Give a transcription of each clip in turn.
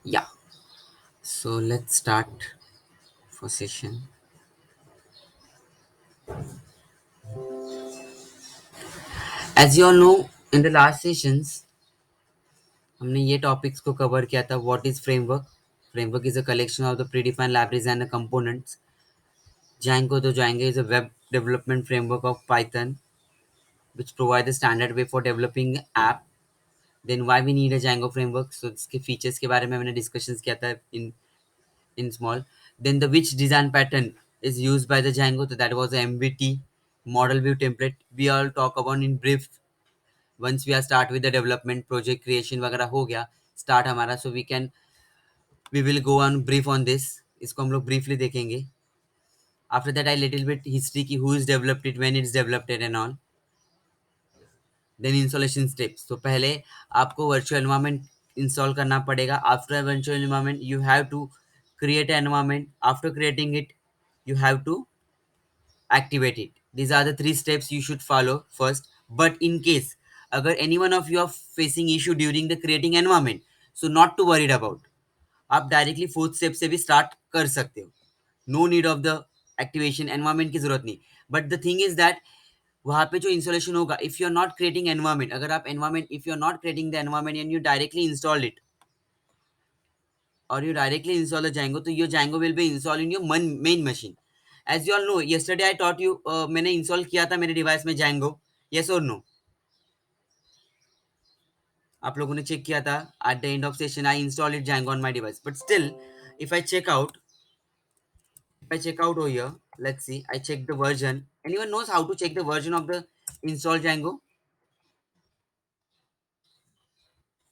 Yeah, so let's start for session. As you all know, in the last sessions, हमने ये topics को cover किया था. What is framework? Framework is a collection of the predefined libraries and the components. Django, the Django is a web development framework of Python, which provides the standard way for developing app. Then why we need a Django framework? So इसके features के बारे में मैंने discussions किया था in small. Then the which design pattern is used by the Django? So that was the MVT model view template. We all talk about in brief. Once we are start with the development project creation वगैरह हो गया start हमारा, so we will go on brief on this. इसको हम लोग briefly देखेंगे. After that, I little bit history की who is developed it, when it's developed it and all. Then installation steps. तो पहले आपको virtual environment install करना पड़ेगा. After virtual environment, you have to create an environment. After creating it, you have to activate it. These are the three steps you should follow first. But in case अगर any one of you are facing issue during the creating environment, so not to worried about. आप directly fourth step से भी start कर सकते हो. No need of the activation environment की जरूरत नहीं. But the thing is that वहां पे जो इंस्टॉलेशन होगा, if you are not creating environment, अगर आप environment if you are not creating the environment and you directly install it और you directly install the Django, तो your Django will be install in your main machine. As you all no, yesterday I taught you, मैंने install किया था मेरे device में Django. yes or no? आप लोगों ने चेक किया था. At the end of session I install it Django on my device, but still if I check out, if I check out over here, let's see, I check the version. Anyone knows how to check the version of the install Django?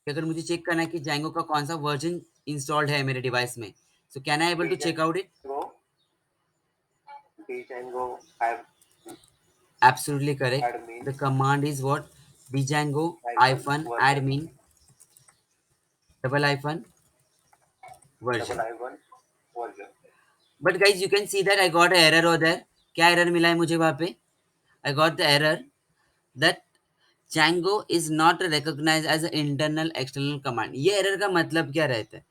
अगर मुझे check करना है कि Django का कौन सा version installed है मेरे डिवाइस में, so can I able to check out it? Django Absolutely correct. admin The command is what? Django hyphen hyphen version admin double hyphen double version. hyphen version. But guys, you can see that I got an error over there. क्या error मिला है मुझे वहाँ पे? I got the error that Django is not recognized as an internal external command. ये error का मतलब क्या रहता है?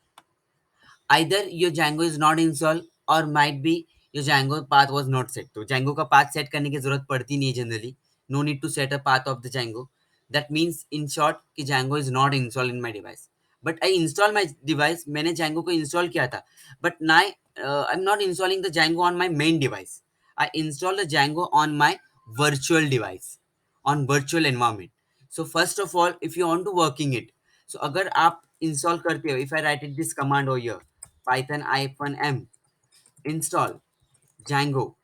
Either your Django is not installed or might be your Django path was not set. तो Django का path set करने की जरूरत पड़ती नहीं है generally. No need to set a path of the Django. That means in short कि Django is not installed in my device. But I install my device. मैंने Django को install किया था. But now I'm not installing the Django on my main device. I install the Django on my virtual device, on virtual environment. So first of all, if you want to working it, so अगर आप install करते हो, if I write it this command over here, python hyphen m install Django.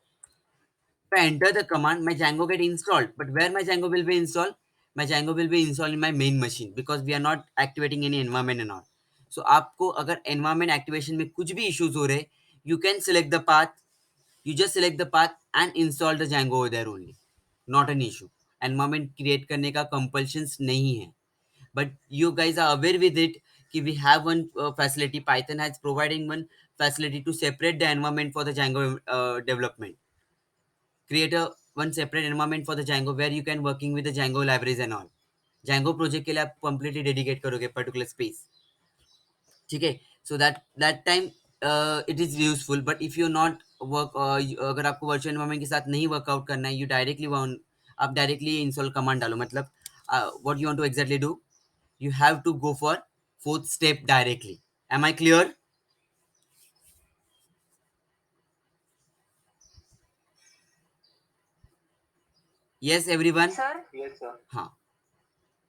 If I enter the command, my Django get installed. But where my Django will be installed? My Django will be installed in my main machine because we are not activating any environment and all. So आपको अगर environment activation में कुछ भी issues हो रहे, you can select the path. You just select the path and install the Django over there only. Not an issue. Environment create करने का compulsions नहीं है. But you guys are aware with it कि we have one facility. Python has providing one facility to separate the environment for the Django development. Create a one separate environment for the Django where you can working with the Django libraries and all. Django project के लिए आप completely dedicate करोगे particular space. ठीक है? So that time it is useful. But if you're not work, अगर आपको virtual environment के साथ नहीं workout करना है, you directly want, आप directly install command डालो. मतलब what you want to exactly do, you have to go for fourth step directly. Am I clear? Yes everyone. Sir yes sir. हाँ.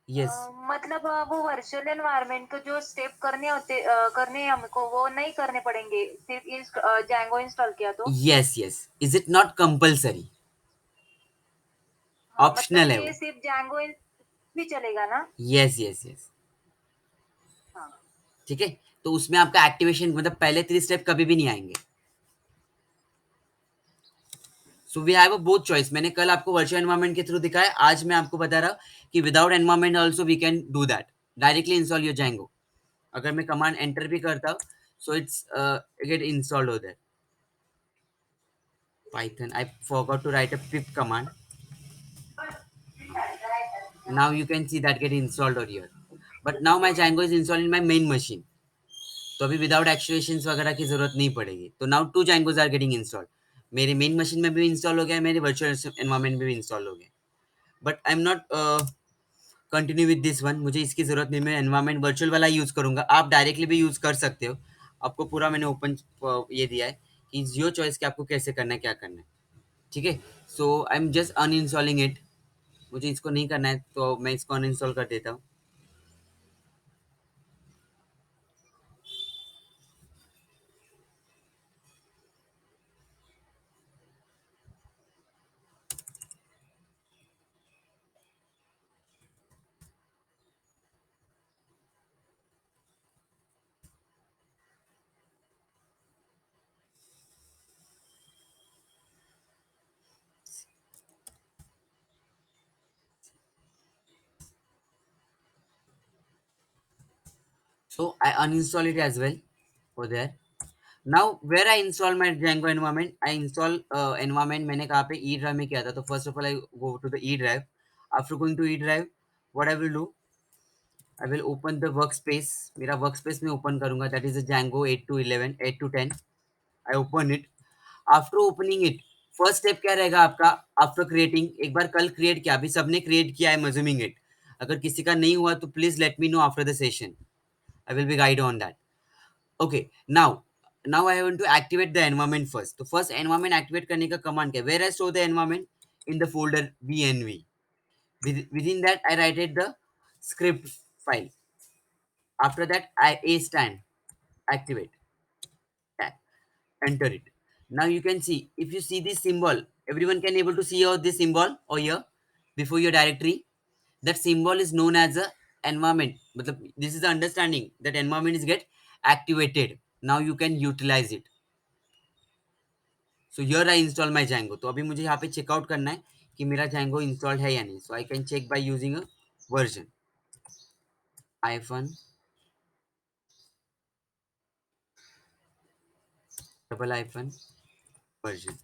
Yes. मतलब वो वर्चुअल एनवायरनमेंट तो जो step करने होते करने हैं हमको वो नहीं करने पड़ेंगे सिर्फ जैंगो इंस्टॉल किया तो. Yes, yes. Is it not compulsory? हाँ, मतलब ऑप्शनल है ये वो. सिर्फ जैंगो भी चलेगा ना. Yes yes yes. हाँ. ठीक है. तो उसमें आपका एक्टिवेशन मतलब पहले 3 स्टेप कभी भी नहीं आएंगे. So we have a both choice. मैंने कल आपको वर्चुअल एनवायरनमेंट के थ्रू दिखाया, आज मैं आपको बता रहा हूँ कि without environment also we can do that. Directly install your Django. अगर मैं कमांड एंटर भी करता हूँ, सो इट्स गेट इंस्टॉल्ड होता है. Python, I forgot to write a pip command. Now you can see that get installed over here. But now my Django is installed in my main machine. तो अभी without एक्चुएशंस वगैरह की ज़रूरत नहीं पड़ेगी। तो नाउ 2 जैंगोज़ आर गेटिंग इंस्टॉल्ड। मेरे main machine में भी इंस्टॉल हो गया, मेरे वर्चुअल एनवायरनमेंट में भी इंस्टॉल हो गया। But I am not continue with this one, मुझे इसकी ज़रूरत नहीं, मैं एनवायरनमेंट वर्चुअल वाला यूज़ करूँगा। आप डायरेक्टली भी यूज़ कर सकते हो, आपको पूरा मैंने ओपन ये दिया है कि इज़ योर चॉइस कि आपको कैसे करना है, क्या करना है, ठीक है। So I am just अनइंस्टॉलिंग it, मुझे इसको नहीं करना है तो मैं इसको अनइंस्टॉल कर देता हूँ। So I uninstall it as well for there. Now where I install my Django environment, I install environment मैंने कहाँ पे E drive में किया था। तो first of all I go to the E drive. After going to E drive, what I will do, I will open the workspace. मेरा workspace में open करूँगा, that is a Django 8 to 11, 8 to 10. I open it. After opening it, first step क्या रहेगा आपका, after creating, एक बार कल create किया, अभी सबने क्रिएट किया, आई एम अज्यूमिंग इट। अगर किसी का नहीं हुआ तो please let me know after the session, I will be guide on that. Okay, now I want to activate the environment first. तो फर्स्ट एनवायरनमेंट एक्टिवेट करने का कमांड क्या है, where I store the environment in the folder bnv, within that I write it the script file. After that I a stand activate, enter it. Now you can see, if you see this symbol, everyone can able to see all this symbol or here before your directory, that symbol is known as a environment. Matlab, this is the understanding that environment is get activated, now you can utilize it. So here I install my Django. तो अभी मुझे यहाँ पे checkout करना है कि मेरा Django installed है या नहीं. So I can check by using a version hyphen double hyphen version.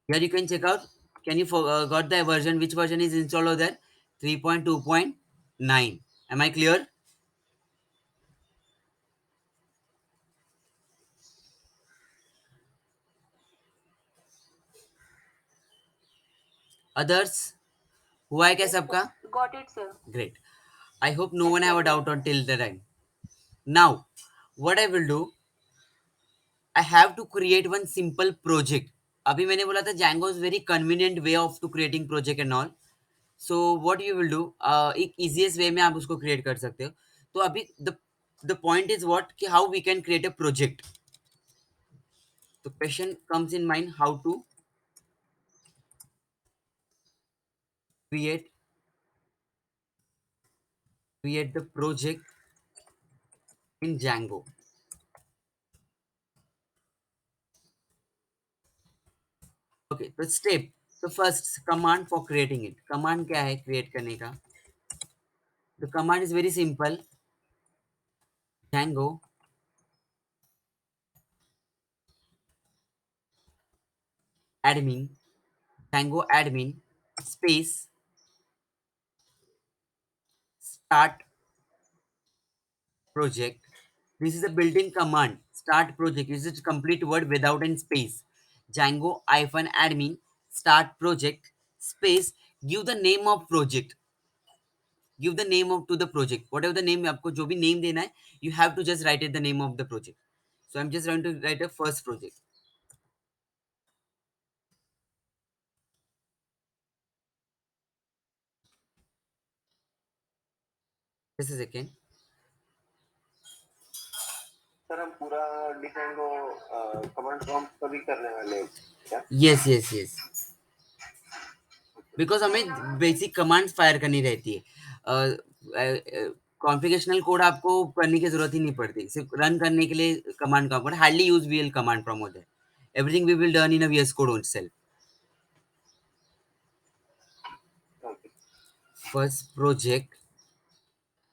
Here you can check out. Can you got the version? Which version is installed over there? 3.2.9. Am I clear? Others? हुआ है क्या Yes, sir. सबका? Got it, sir. Great. I hope no one have a doubt until the time. Now, what I will do, I have to create one simple project. अभी मैंने बोला था Django is very convenient way of to creating project and all. So what you will do, एक easiest way में आप उसको create कर सकते हो. तो अभी the point is what कि how we can create a project. The question comes in mind, how to create the project in Django. Okay, the step, the first command for creating it. Command क्या है create करने का? The command is very simple. Django admin, Django admin space start project. This is a built-in command. Start project is a complete word without any space. Django hyphen admin start project space, give the name of project. Give the name of to the project. Whatever the name आपको जो भी name देना है, you have to just write it the name of the project. So I'm just going to write a first project. Just a second. Sir हम पूरा design को command prompt पर भी करने वाले हैं क्या? Yes, yes, yes. बिकॉज हमें बेसिक कमांड्स फायर करनी रहती है। कॉन्फ़िगरेशनल कोड आपको करने की जरूरत ही नहीं पड़ती, सिर्फ रन करने के लिए कमांड का ऊपर hardly use VL command from there, everything we will done in a VS code own self. Okay first project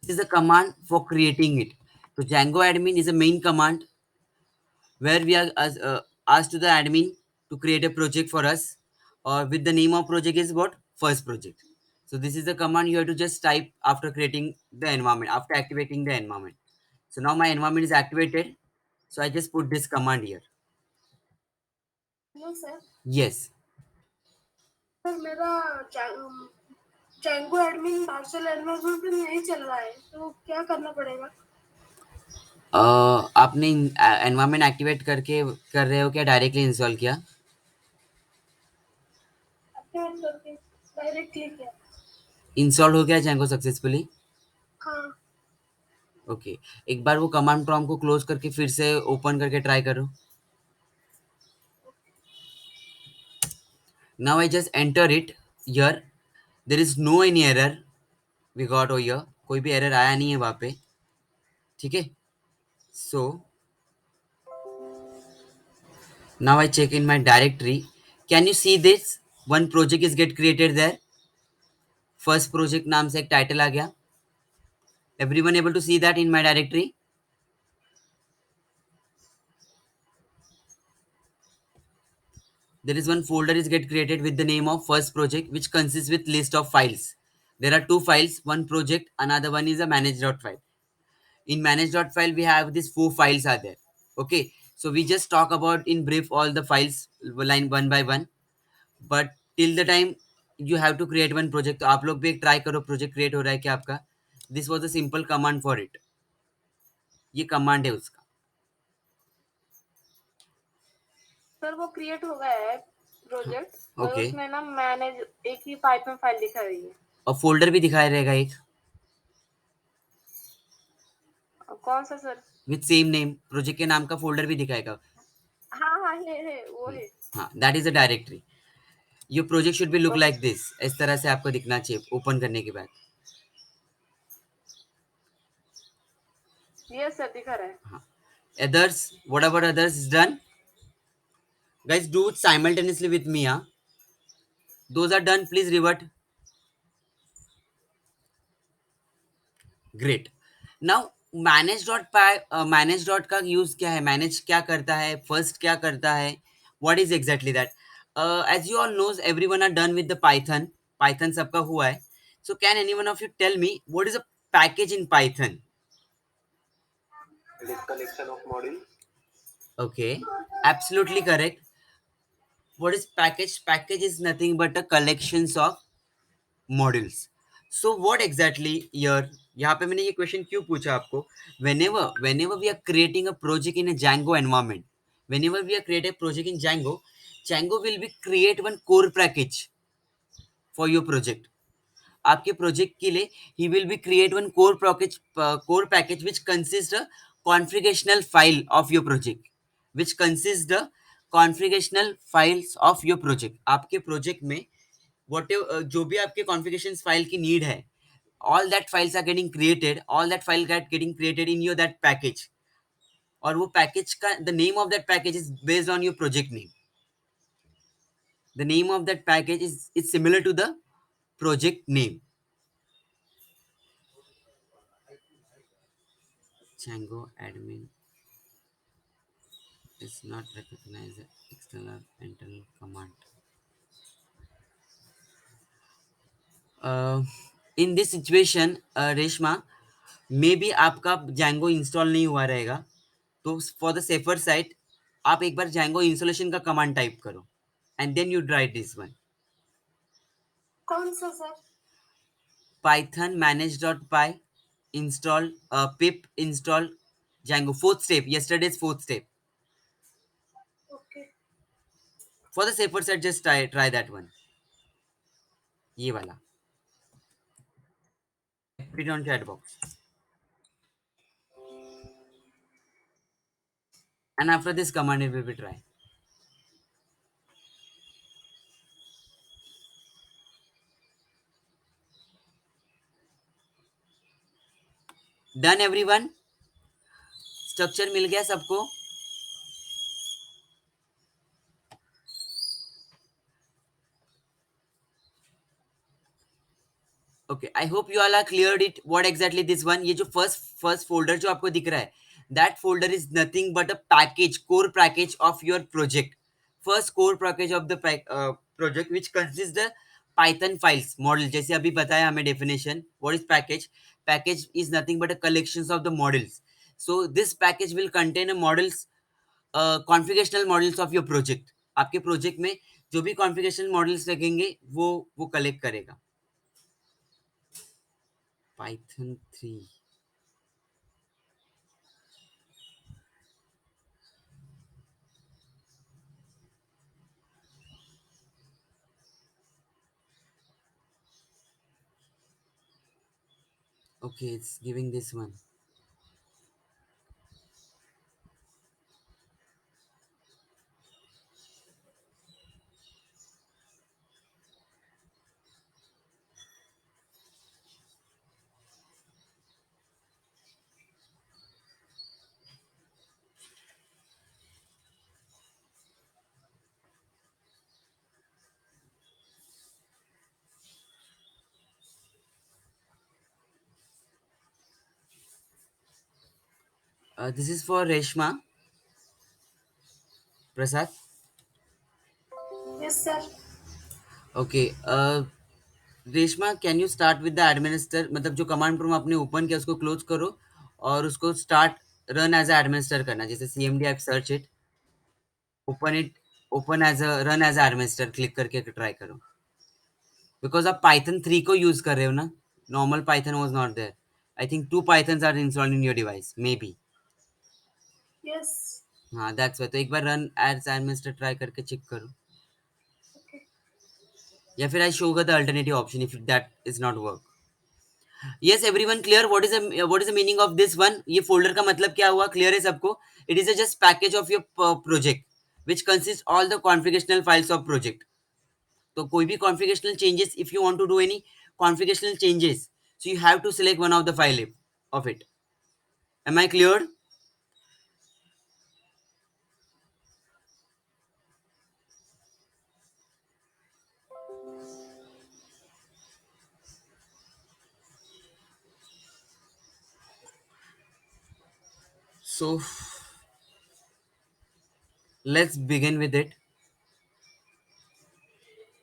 is the command for creating it. So Django admin is a main command where we are asked to the admin to create a project for us, or with the name of project is what, first project. So this is the command you have to just type after creating the environment, after activating the environment. So now my environment is activated. So I just put this command here. Hello sir. Yes. Sir मेरा Django admin parcel environment में नहीं चल रहा है, तो क्या करना पड़ेगा? आपने एनवायरनमेंट एक्टिवेट करके कर रहे हो क्या, डायरेक्टली इंस्टॉल किया? एक्टिवेट करके डायरेक्टली किया। इंस्टॉल हो गया Django सक्सेसफुली? हाँ। ओके, एक बार वो कमांड प्रॉम्प्ट को क्लोज करके फिर से ओपन करके ट्राई करो. Now I just enter it here. There is no any error we got over here. कोई भी एरर आया नहीं है वहाँ पे. ठीक है. So now I check in my directory. Can you see this? One project is get created there. First project नाम से एक टाइटल आ गया. Everyone able to see that in my directory? There is one folder is get created with the name of first project, which consists with list of files. There are two files, one project, another one is a manage.file. In manage.file we have these four files are there. Okay, so we just talk about in brief all the files line one by one, but till the time you have to create one project. तो आप लोग भी एक try करो, project create हो रहा है क्या आपका? This was a simple command for it. ये कमांड है उसका. सर वो क्रिएट हो गया है प्रोजेक्ट, और Okay. उसमें ना मैनेज एक ही पाइथन फाइल दिखा रही है। और फोल्डर भी दिखाया रहेगा एक कौन सा sir? With same name. Project के नाम का फोल्डर भी दिखाएगा. हाँ हाँ है वो है। हाँ, that is a directory. Your project should be look Okay. Like this. इस तरह से आपको दिखना चाहिए ओपन करने के बाद. यस सर दिखा रहा है। हाँ. Others, what about others is done? Guys, do it simultaneously with me. Huh? Those are done. Please revert. Great. Now manage dot का यूज क्या है? मैनेज क्या करता है? फर्स्ट क्या करता है? What is exactly that? As you all knows, everyone are done with the Python. Python सबका हुआ है. So can anyone of you tell me what is a package in Python? It is collection of modules. Okay, absolutely correct. What is package? Package is nothing but a collections of modules. So what exactly year, यहाँ पे मैंने ये question क्यों पूछा आपको? whenever we are creating a project in a Django environment, whenever we are creating a project in Django will be create one core package for your project. आपके project के लिए he will be create one core package which consist the configurational file of your project, which consist the configurational files of your project. आपके project में what जो भी आपके configuration file की need है, all that files are getting created, all that file getting created in your that package. और वो package का the name of that package is based on your project name. The name of that package is similar to the project name. Django admin is not recognized external internal command. In this situation, Reshma, may be आपका Django install नहीं हुआ रहेगा. तो for the safer side आप एक बार Django installation का command type करो and then you write this one. कौन सा sir? Python manage.py install pip install Django. Fourth step, yesterday's fourth step. Okay. For the safer side, just try that one. ये वाला. Put it on chat box. And after this command, it will be try. Done everyone? Structure मिल गया सबको? Okay, I hope you all are cleared it. What exactly this one? ये जो first folder जो आपको दिख रहा है, that folder is nothing but a package, core package of your project. First core package of the project which consists the Python files model. जैसे अभी बताया हमें definition. What is package? Package is nothing but a collections of the models. So this package will contain a models, configurational models of your project. आपके project में जो भी configuration models लगेंगे वो कलेक्ट करेगा. Python 3. Okay, it's giving this one. This is for Reshma. Prasad. Yes, sir. Okay. Reshma, can you start with the administer, मतलब जो command prompt आपने ओपन किया उसको क्लोज करो और उसको start run as a administer करना. जैसे CMD आप search it, it open as a run as a administer click करके ट्राई करो. बिकॉज आप पाइथन 3 को यूज कर रहे हो ना, normal python was not there. I think 2 pythons are installed in your device maybe. Yes. हाँ, that's why. तो एक बार रन एज एडमिनिस्टर ट्राई करके चेक करो, Okay. या फिर आई show the alternative option if that is not work. Yes everyone clear what is the meaning of this one. ये folder का मतलब क्या हुआ, क्लियर है सबको? It is a just package of your project which consist all the configurational files of project. तो कोई भी configurational changes, if you want to do any configurational changes, so you have to select one of the file of it. Am I clear? So let's begin with it.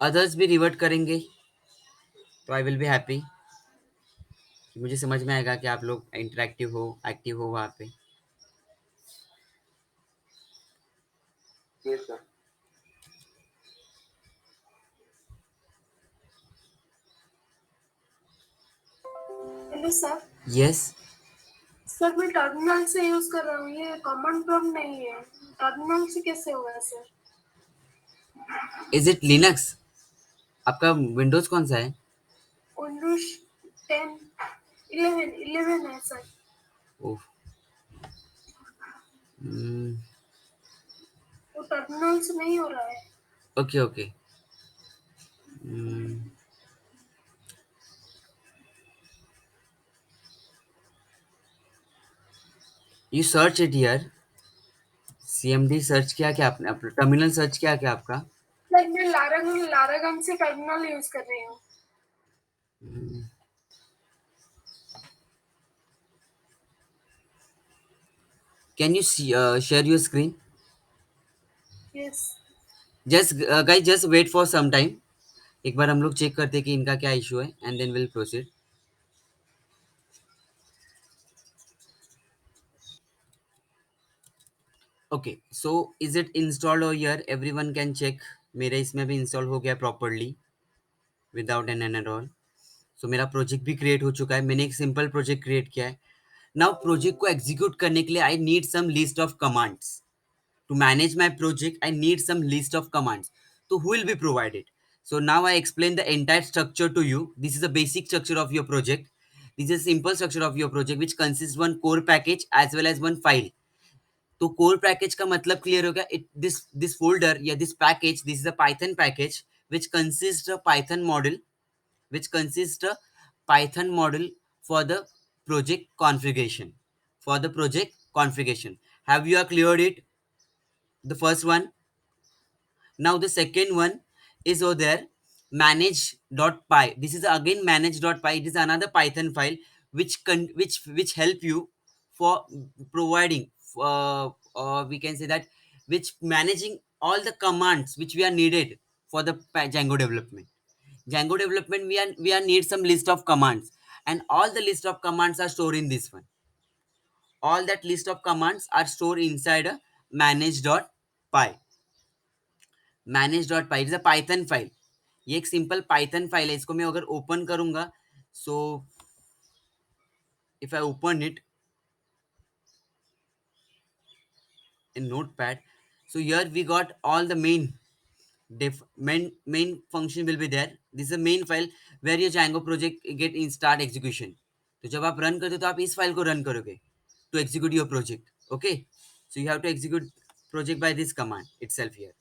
Others भी revert करेंगे तो आई will be happy. मुझे समझ में आएगा कि आप लोग इंटरेक्टिव हो, एक्टिव हो वहाँ पे. Yes, sir. Hello, sir. Yes. Sir मैं टर्मिनल से यूज कर रहा हूँ, ये कमांड प्रॉम्प्ट नहीं है. टर्मिनल से कैसे होगा सर? Is it Linux? आपका विंडोज कौन सा है? विंडोज 10 11 है सर. ओह. वो टर्मिनल से नहीं हो रहा है. Okay okay. You search it here. CMD search किया क्या आपने? टर्मिनल सर्च किया क्या आपका? लाइक मैं लारागन से टर्मिनल यूज कर रही हूँ. Can you share your screen? Yes. Just guys just wait for some time. एक बार हम लोग चेक करते हैं कि इनका क्या इशू है and then will proceed. Okay, so is it installed और हियर एवरीवन कैन चेक. मेरे इसमें भी इंस्टॉल हो गया properly without an an at all. So मेरा प्रोजेक्ट भी क्रिएट हो चुका है. मैंने एक सिंपल प्रोजेक्ट क्रिएट किया है. नाउ प्रोजेक्ट को एग्जीक्यूट करने के लिए I need some list of commands. To manage my project, I need some list of commands. So who will be provided? So now I explain the entire structure to you. This is the basic structure of your project. This is a simple structure of your project which consists one core package as well as one file. तो core package का मतलब clear हो गया. This folder या this package, this is a Python package which consists a Python model, which consists a Python model for the project configuration. For the project configuration. Have you cleared it? The first one. Now the second one is over there, manage.py. This is again manage.py. It is another Python file which help you for providing, we can say that, which managing all the commands which we are needed for the Django development. Django development we are need some list of commands, and all the list of commands are stored in this one. all that list of commands are stored inside a manage.py. manage.py is a Python file. ये एक simple Python file है. इसको मैं अगर open करूंगा, so if I open it in notepad, so here we got all the main function will be there. This is a main file where your Django project get in start execution. तो जब आप run करते हो तो आप इस file को run करोगे to execute your project. Okay, so you have to execute project by this command itself here.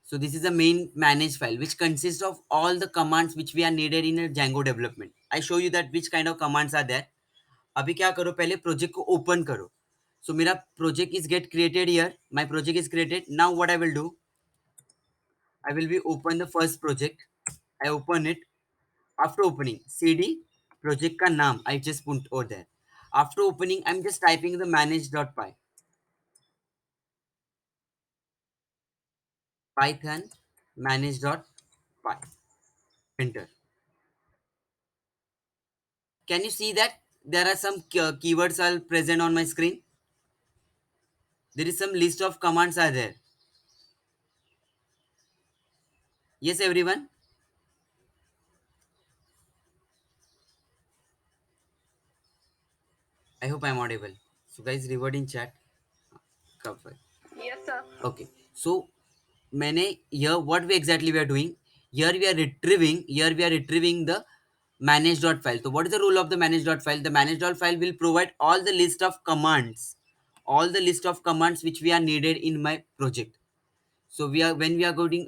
So this is the main manage file which consists of all the commands which we are needed in a Django development. I show you that which kind of commands are there. अभी क्या करो, पहले project को open करो. So मेरा project is get created here. My project is created. Now what I will do, I will be open the first project. I open it. After opening, cd project का नाम I just put over there. After opening, I'm just typing the manage.py. Python manage.py. Enter. Can you see that there are some keywords are present on my screen? There is some list of commands are there. Yes, everyone? I hope I'm audible. So guys, reward in chat. Cover. Yes, sir. Okay. So मैंने here what we exactly we are doing, here we are retrieving the manage.file. So what is the role of the manage.file? The manage.file will provide all the list of commands, which we are needed in my project. So we are when we are going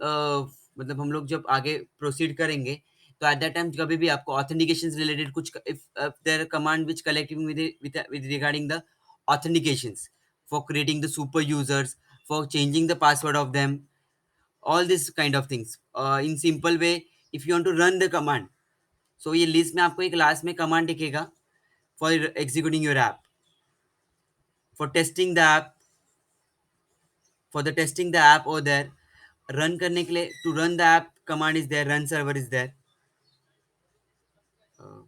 मतलब हम लोग जब आगे proceed करेंगे तो eight that time कभी भी आपको ऑथेंटिकेशन रिलेटेड कुछ if there command which collecting with regarding the authentications for creating the super users, for changing the password of them, all this kind of things in simple way. If you want to run the command, so ये list में आपको एक last में command दिखेगा for executing your app, for testing the app, over there. Run करने के लिए to run the app command is there, run server is there. uh,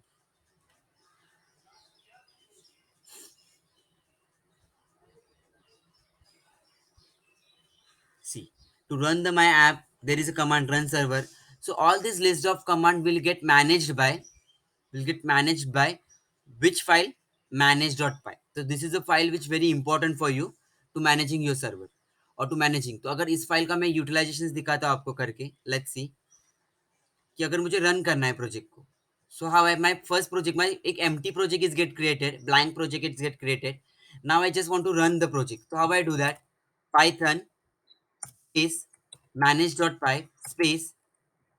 See, to run the my app there is a command run server. So all this list of command will get managed by which file? manage.py. So this is a file which very important for you to managing your server और to managing. तो अगर इस file का मैं utilisation दिखाता हूँ आपको करके, लेट्स सी कि अगर मुझे रन करना है प्रोजेक्ट को. So how I my first project, my एक empty project is get created, blank project is get created. Now I just want to run the project. So how I do that? Python space manage.py space,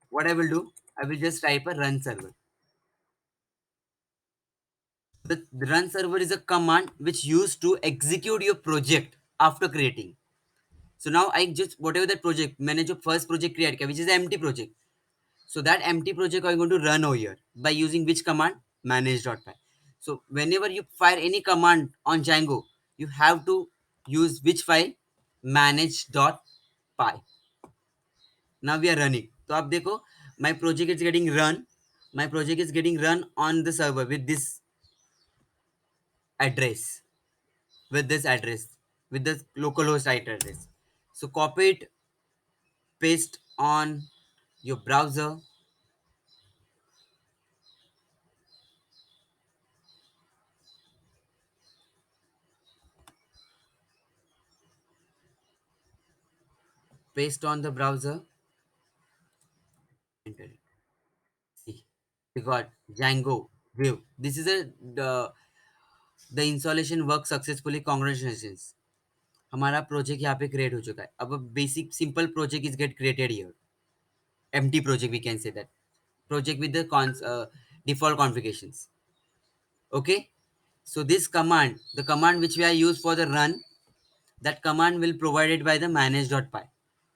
what I will do, I will just type a run server. The run server is a command which used to execute your project after creating. So now I just whatever that project मैंने जो first project create किया which is an empty project, so that empty project I'm going to run over here by using which command? manage.py. So whenever you fire any command on Django, you have to use which file? manage.py. Now we are running. तो आप देखो my project is getting run on the server with this address, with the localhost IP address. So copy it, paste on your browser, paste on the browser, enter it. See, we got Django View. This is the installation work successfully. Congratulations. हमारा project यहाँ पे create हो चुका है. अब basic simple project is get created here. empty project, we can say that project with the default configurations. Okay, so this command, the command which we are used for the run, that command will provided by the manage.py.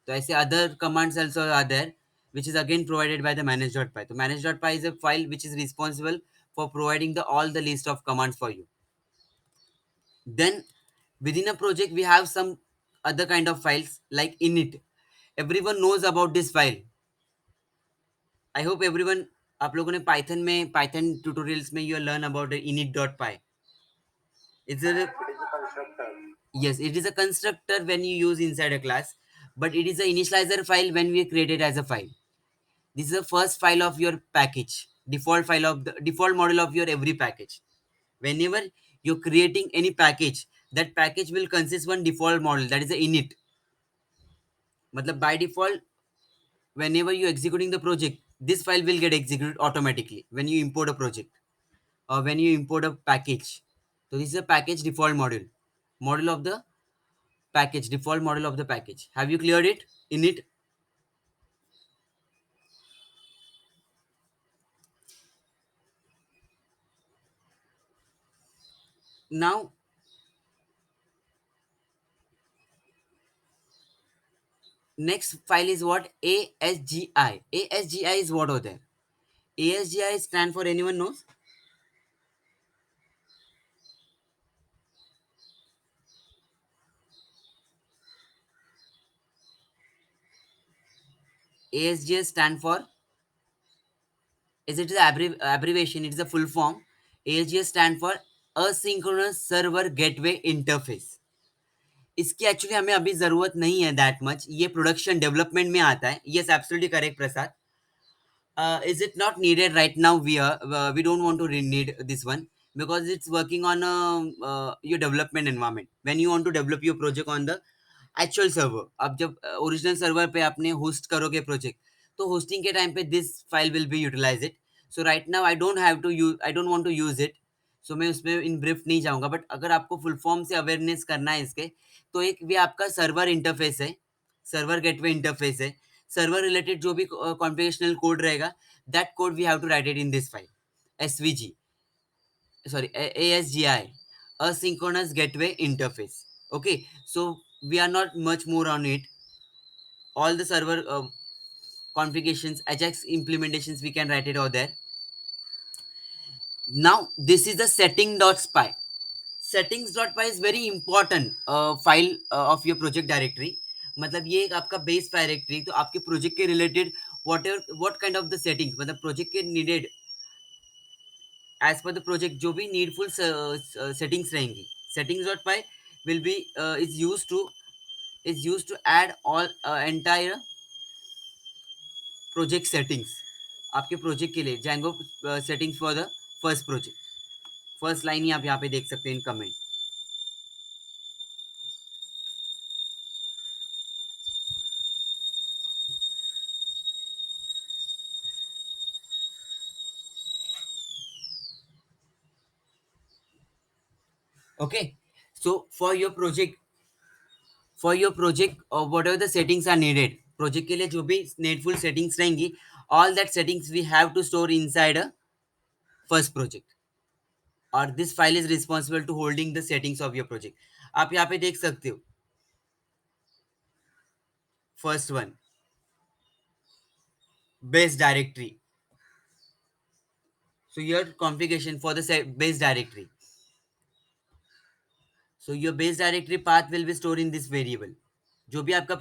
So I say other commands also are there which is again provided by the manage.py. So manage.py is a file which is responsible for providing the all the list of commands for you. Then within a project we have some other kind of files like init. Everyone knows about this file. I hope everyone, आप लोगों ने Python tutorials में you learn about init.py. It's a It is a constructor. yes, it is a constructor when you use inside a class, but it is a initializer file when we create it as a file. This is the first file of your package, default file of the default model of your every package. Whenever you're creating any package, that package will consist one default model, that is a init. Matlab by default, whenever you're executing the project, this file will get executed automatically when you import a project or when you import a package. So this is a package default model of the package, default model of the package. Have you cleared it? Init. Now next file is what? ASGI. ASGI is what over there? ASGI stand for, anyone knows? ASGI stand for, is it the abbreviation? It is a full form. ASGI stand for asynchronous server gateway interface. इसकी actually हमें अभी जरूरत नहीं है that much, ये production development में आता है. Yes, absolutely correct Prasad. Is it not needed right now? We don't want to need this one because it's working on your development environment. When you want to develop your project on the actual server, अब जब original server पे आपने host करोगे project, तो hosting के time पे this file will be utilize it. So right now I don't want to use it. So मैं उसमें इन ब्रीफ नहीं जाऊंगा, बट अगर आपको फुल फॉर्म से अवेयरनेस करना है इसके, तो एक भी आपका सर्वर इंटरफेस है, सर्वर गेटवे इंटरफेस है. सर्वर रिलेटेड जो भी कॉन्फ़िगरेशनल कोड रहेगा, that code we have to write it in this file. SVG, sorry, ASGI, asynchronous gateway interface. Okay, so we are not much more on it. All the server configurations, Ajax implementations, we can write it over there. Now this is the setting.py. Settings.py is very important file of your project directory. मतलब ये एक आपका base directory, तो आपके project के related what kind of the setting, मतलब project के needed as per the project जो भी नीडफुल सेटिंग्स रहेंगी. settings.py will be is used to add all entire project settings. आपके प्रोजेक्ट के लिए Django settings for the first project. First line ही आप यहाँ पे देख सकते हैं in comment. Okay, so for your project whatever the settings are needed, project के लिए जो भी needful settings रहेंगी, all that settings we have to store inside a first project, और this file is responsible to holding the settings of your project. आप यहाँ पे देख सकते हो first one, base directory. So your configuration for the base directory, so your base directory path will be store in this variable. जो भी आपका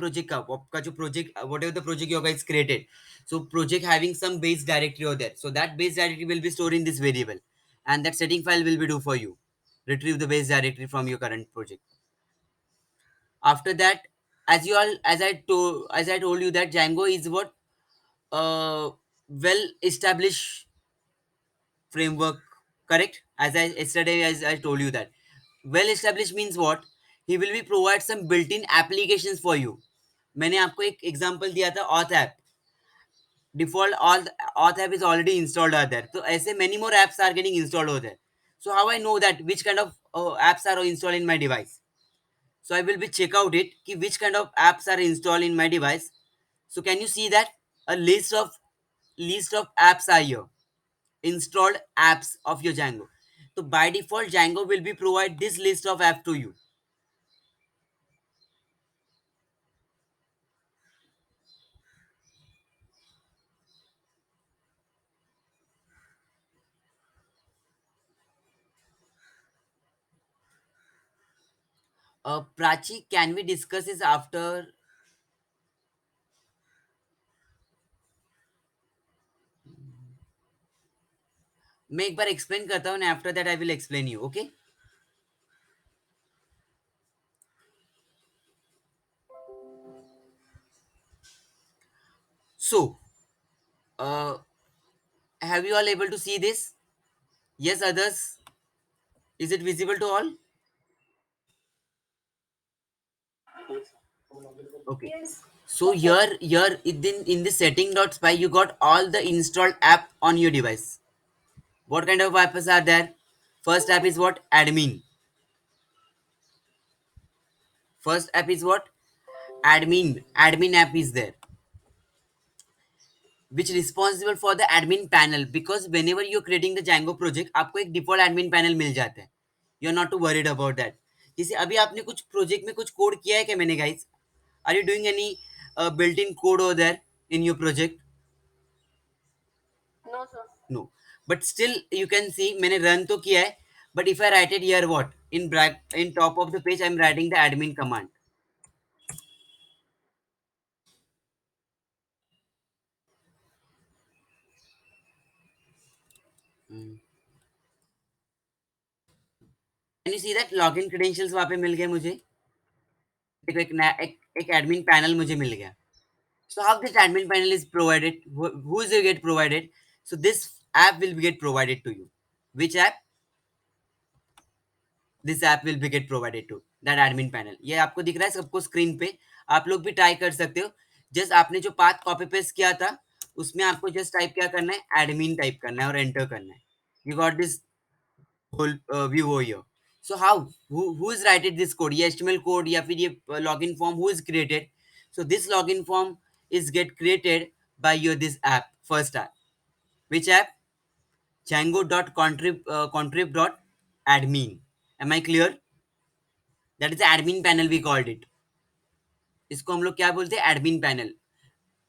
जो project whatever the project your guys created, so project having some base directory और there, so that base directory will be store in this variable, and that setting file will be do for you retrieve the base directory from your current project. After that, as I told you that Django is what well established framework, correct? As I told you that well established means what, he will be provide some built-in applications for you. मैंने आपको एक example दिया था auth app. Default all auth app is already installed out there, so ऐसे many more apps are getting installed over there. So how I know that which kind of apps are installed in my device? So I will be check out it ki which kind of apps are installed in my device. So can you see that a list of apps are here, installed apps of your Django. So by default Django will be provide this list of apps to you. Prachi, can we discuss this after? मैं एक बार explain करता हूँ, after that I will explain you. Okay, So uh, have you all able to see this? Yes, others, is it visible to all? Okay. Yes. So here in the setting.spy you got all the installed app on your device. What kind of apps are there? First app is what? Admin. First app is what? Admin. Admin app is there, which responsible for the admin panel, because whenever you're creating the Django project आपको एक default admin panel मिल जाता है. You're not too worried about that. जैसे अभी आपने कुछ project में कुछ कोड किया है क्या मैंने guys? Are you doing any built-in code over there in your project? No, sir. No. But still you can see मैंने run तो किया है. But if I write it here, what? In top of the page I'm writing the admin command. Hmm. Can you see that login credentials वहाँ पे मिल गए मुझे? देखो एक admin panel मुझे मिल गया. So how this admin panel is provided? Who is it get provided? So this app will be get provided to you. Which app? This app will be get provided to that admin panel. ये आपको दिख रहा है सबको screen पे. आप लोग भी ट्राई कर सकते हो. जस्ट आपने जो पाथ कॉपी पेस्ट किया था उसमें आपको जस्ट टाइप क्या करना है? एडमिन टाइप करना है और एंटर करना है. You got this whole view over here. So how? Who is writing this code? ये HTML code या फिर ये login form who is created? So this login form is get created by your this app, first app. Which app? Django.contrib.admin. Am I clear? That is the admin panel we called it. इसको हम लोग क्या बोलते हैं? Admin panel,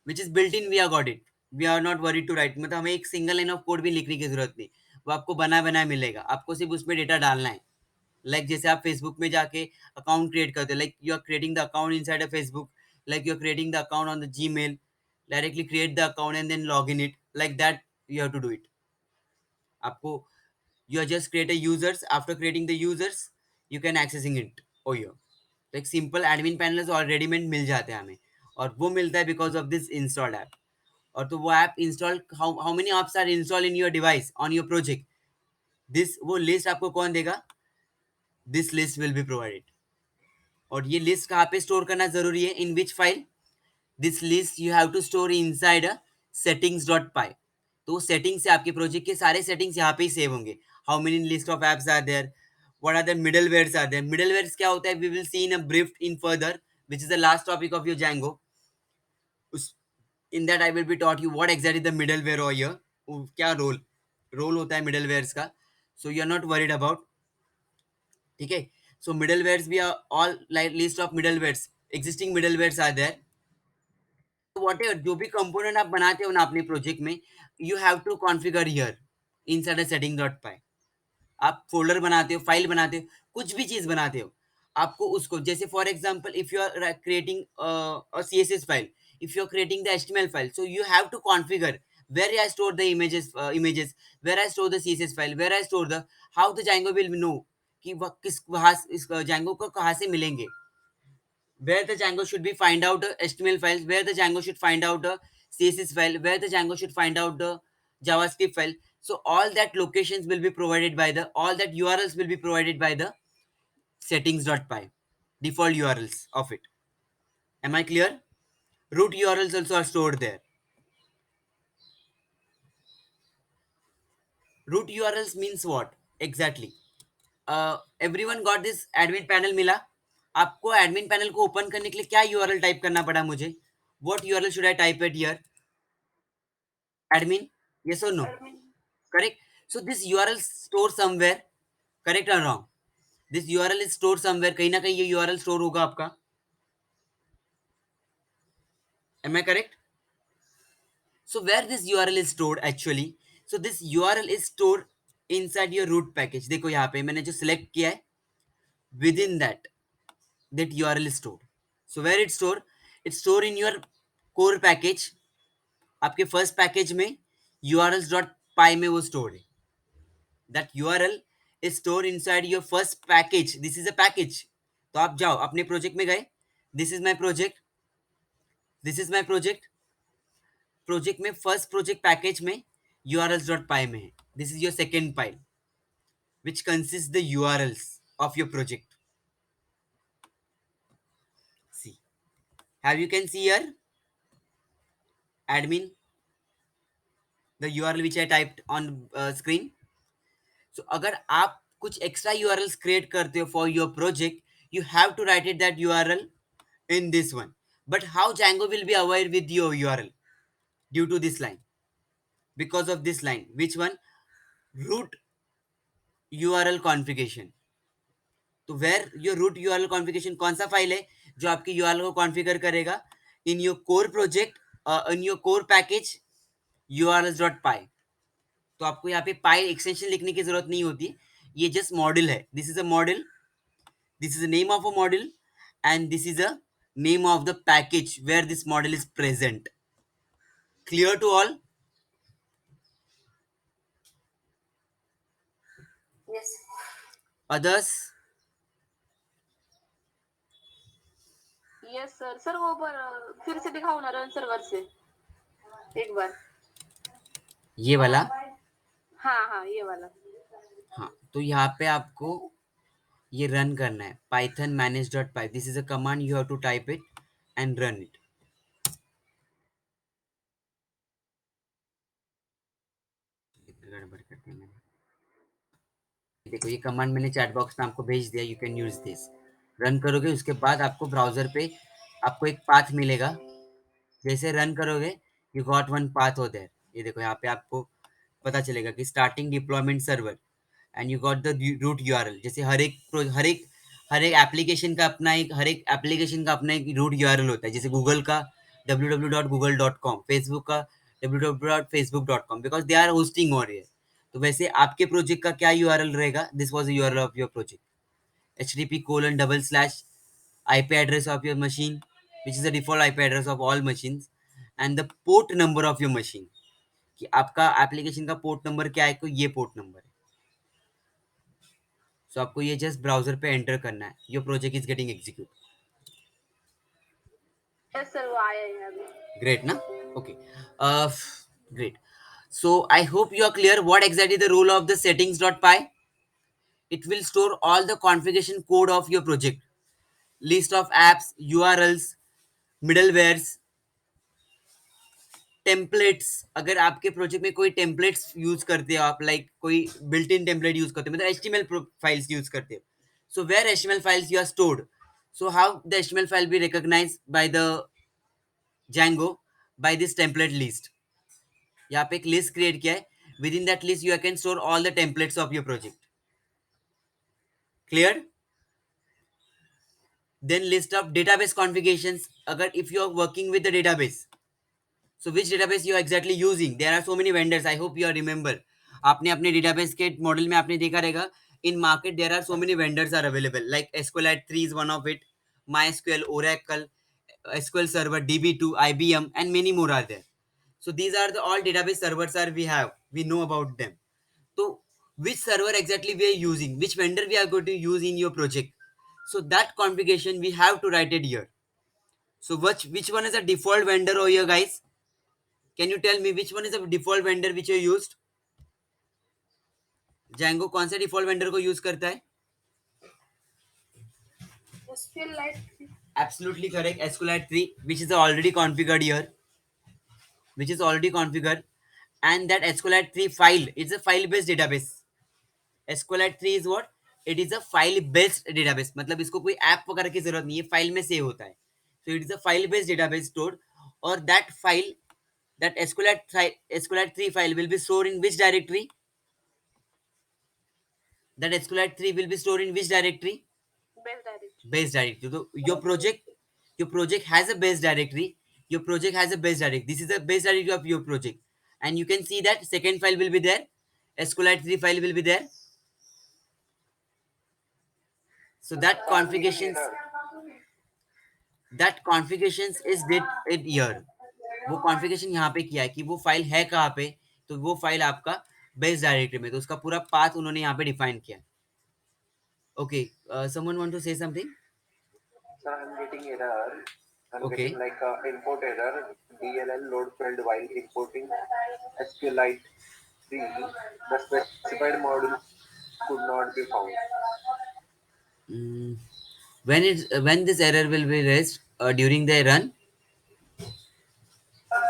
which is built in. We are got it. We are not worry to write. मतलब हमें एक single line of code भी लिखने की जरूरत नहीं. वो आपको बना बना मिलेगा. आपको सिर्फ उसमें डेटा डालना है. जैसे आप फेसबुक में जाके अकाउंट क्रिएट करते हो, you are creating the account inside a Facebook, you are creating the account on the Gmail, directly create the account and then log in it, like that you have to do it. आपको you are just create a users. After creating the users you can accessing it over here. तो एक simple admin panel already में मिल जाते हैं हमें, और वो मिलता है because of this installed app. और तो वो app install, how many apps are install in your device on your project, this वो लिस्ट आपको कौन देगा? This list will be provided. और ये लिस्ट कहाँ पे स्टोर करना जरूरी है? In which file? This list you have to store inside a settings.py. तो सेटिंग से आपके प्रोजेक्ट के सारे सेटिंग्स यहाँ पे ही सेव होंगे. How many list of apps are there, what are the middlewares are there. Middlewares क्या होता है? We will see in a brief in further, which is the last topic of your Django. In that I will be taught you what exactly the middleware or here, क्या role होता है middlewares का. So you are not worried about. ठीक है. So middlewares we are all like list of middlewares, existing middlewares are there. Whatever जो भी component आप बनाते हो ना अपने प्रोजेक्ट में, you have to configure here inside setting.py. आप फोल्डर बनाते हो, फाइल बनाते हो, कुछ भी चीज बनाते हो, आपको उसको जैसे for example if you are creating a CSS file, if you are creating the HTML file, so you have to configure where I store the images, where I store the CSS file, where I store the, how the Django will know कि वह किस वहाँ इस Django को कहाँ से मिलेंगे, where the Django should be find out the HTML files, where the Django should find out the CSS file, where the Django should find out the JavaScript file. So all that locations will be provided by the, all that URLs will be provided by the settings.py, default URLs of it. Am I clear? Root URLs also are stored there. Root URLs means what exactly? Everyone got this admin panel मिला. आपको admin panel को open करने के लिए क्या URL type करना पड़ा मुझे? What URL should I type it here? Admin? Yes or no? Admin. Correct. So this URL store somewhere. Correct or wrong? This URL is stored somewhere. कहीं ना कहीं ये URL store होगा आपका. Am I correct? So where this URL is stored actually? So this URL is stored inside your root package. देखो यहाँ पे मैंने जो select किया है, within that URL is stored. So where it's stored? It's stored in your core package. आपके first package में urls.py में वो stored है. That URL is stored inside your first package. This is a package. तो आप जाओ अपने project में गए. This is my project. This is my project. Project में फर्स्ट प्रोजेक्ट पैकेज में urls.py में है. This is your second file which consists the urls of your project. See, have you can see here admin the url which I typed on screen. So अगर आप कुछ extra urls create करते हो for your project, you have to write it that url in this one. But how Django will be aware with your url due to this line? Because of this line, which one? Root url configuration. तो where your root URL configuration कौन सा file है जो आपकी URL को configure करेगा in your core project in your core package urls.py. तो आपको यहाँ पे पाई एक्सटेंशन लिखने की जरूरत नहीं होती, ये जस्ट मॉडल है. This is a model, this is the name of a model and this is a name of the package where this model is present. Clear to all? Yes. Others? Yes sir. Sir वो फिर से दिखाओ ना run server से एक बार. ये वाला? हाँ हाँ ये वाला. हाँ, तो यहाँ पे आपको ये रन करना है python manage.py. This is a command, you have to type it and run it. गड़बड़ कर दिया मैंने. देखो ये कमांड मैंने चैट बॉक्स में आपको भेज दिया, you can use this. Run करोगे उसके बाद आपको ब्राउजर पे आपको एक पाथ मिलेगा. जैसे रन करोगे यू गॉट वन पाथ होता है. ये देखो यहाँ पे आपको पता चलेगा कि starting deployment server and you got the root URL. जैसे हर एक एप्लीकेशन का अपना एक रूट यूआरएल होता है. जैसे गूगल का www.google.com, फेसबुक का www.facebook.com, because they are hosting over here. तो वैसे आपके प्रोजेक्ट का क्या यूआरएल रहेगा? This was the URL of your project. http:// IP address of your machine, which is the default IP address of all machines, and the port number of your machine. कि आपका application का port number क्या है, को ये port number है. सो आपको ये जस्ट ब्राउजर पे एंटर करना है. Your project is getting execute. Yes sir वो आया है अभी. ग्रेट ना? Okay, great. So I hope you are clear what exactly the role of the settings.py. It will store all the configuration code of your project, list of apps, URLs, middlewares, templates. अगर आपके project में कोई templates use करते हो आप, like कोई built in template use करते हो, मतलब HTML फाइल्स यूज करते हो, so where HTML files you are stored, so how the HTML file be recognised by the Django by this template list. यहाँ पे एक लिस्ट क्रिएट किया है. Within that list you can store all the templates of your project. Clear? Then list of database configurations. अगर if you are working with the database, so which database you are exactly using? There are so many vendors, I hope you are remember. आपने अपने database के model में आपने देखा रहेगा, in market there are so many vendors are available, like SQLite 3 is one of it, MySQL, Oracle, SQL Server, DB2, IBM, and many more are there. So these are the all database servers are we know about them. So which server exactly we are using, which vendor we are going to use in your project, so that configuration we have to write it here. So which one is a default vendor over here, guys? Can you tell me which one is the default vendor which you used? Django कौन से default vendor को use करता है? SQLite. Absolutely correct. SQLite 3, which is already configured here, which is already configured, and that SQLite 3 file is a file-based database. SQLite 3 is what? It is a file-based database. मतलब इसको कोई app वगैरह की जरूरत नहीं है, फाइल में save होता है. So it is a file-based database stored, और that file, that SQLite 3 file will be stored in which directory? That SQLite 3 will be stored in which directory? Base direct. Base directory. So your project has a base directory. Your project has a base directory. This is the base directory of your project, and you can see that second file will be there. SQLite 3 file will be there. So that configurations is did it here. वो configuration यहाँ पे किया है कि वो file है कहाँ पे, तो वो फाइल आपका बेस डायरेक्टरी में, तो उसका पूरा पाथ उन्होंने यहाँ पे डिफाइन किया. Okay, someone want to say something? Sir, I'm getting error. I'm Okay. getting like a import error. DLL load failed while importing SQLite 3. The specified modules could not be found. Mm, when this error will be raised during the run.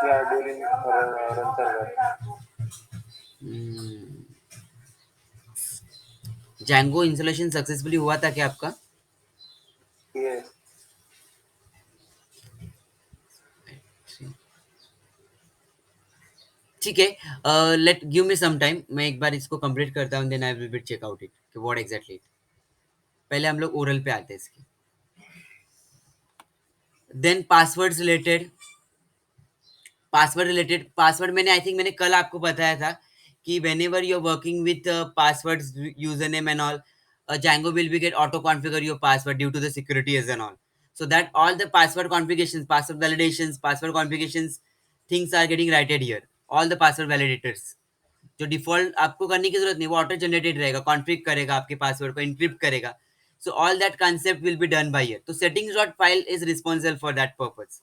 Yeah, during run server. mm, Django installation successfully हुआ था क्या आपका? Yes. ठीक है, let give me some time, मैं एक बार इसको कंप्लीट करता हूँ, then I will be check out it कि व्हाट एग्जैक्टली। पहले हम लोग ओरल पे आते हैं इसके। देन पासवर्ड मैंने आई थिंक मैंने कल आपको बताया था कि whenever you are working with password user name and all, Django will be get auto configure your password due to the security as and all, so that all the password configurations, password validations, password configurations things are getting righted here. All the password validators जो default आपको करने की जरूरत नहीं, वो auto generated रहेगा, config करेगा आपके पासवर्ड को, एन्क्रिप्ट करेगा। So all that concept will be done by here. तो settings dot file is responsible for that purpose.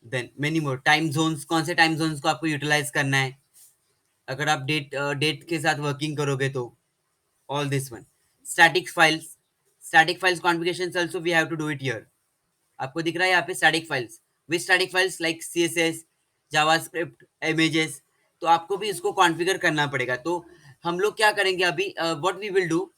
Then many more time zones, कौन से टाइम जोन्स को आपको यूटिलाइज करना है अगर आप डेट के साथ वर्किंग करोगे तो। All this one static files configurations also we have to do it here. आपको दिख रहा है यहाँ पे static files, which static files like CSS, JavaScript, images, तो आपको भी इसको कॉन्फ़िगर करना पड़ेगा। तो हम लोग क्या करेंगे अभी, what we will do,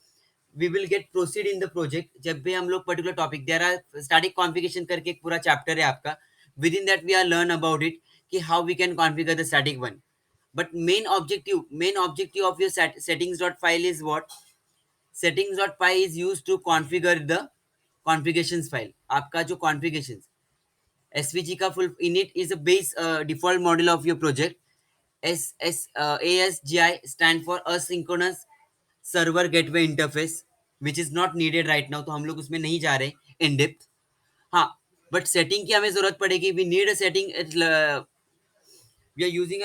we will get proceed in the project. जब भी हम लोग particular topic, there are static configuration करके एक पूरा चैप्टर है आपका, within that we are learn about it कि how we can configure the static one. But main objective of your settings dot file is what? Settings.py is used to configure the configurations file। आपका जो configurations SVG का full init is a base default model of your project। ASGI stand for asynchronous server gateway interface which is not needed right now, तो हम लोग उसमें नहीं जा रहे in depth। हाँ, बट सेटिंग की हमें जरूरत पड़ेगी, we need a setting, we are using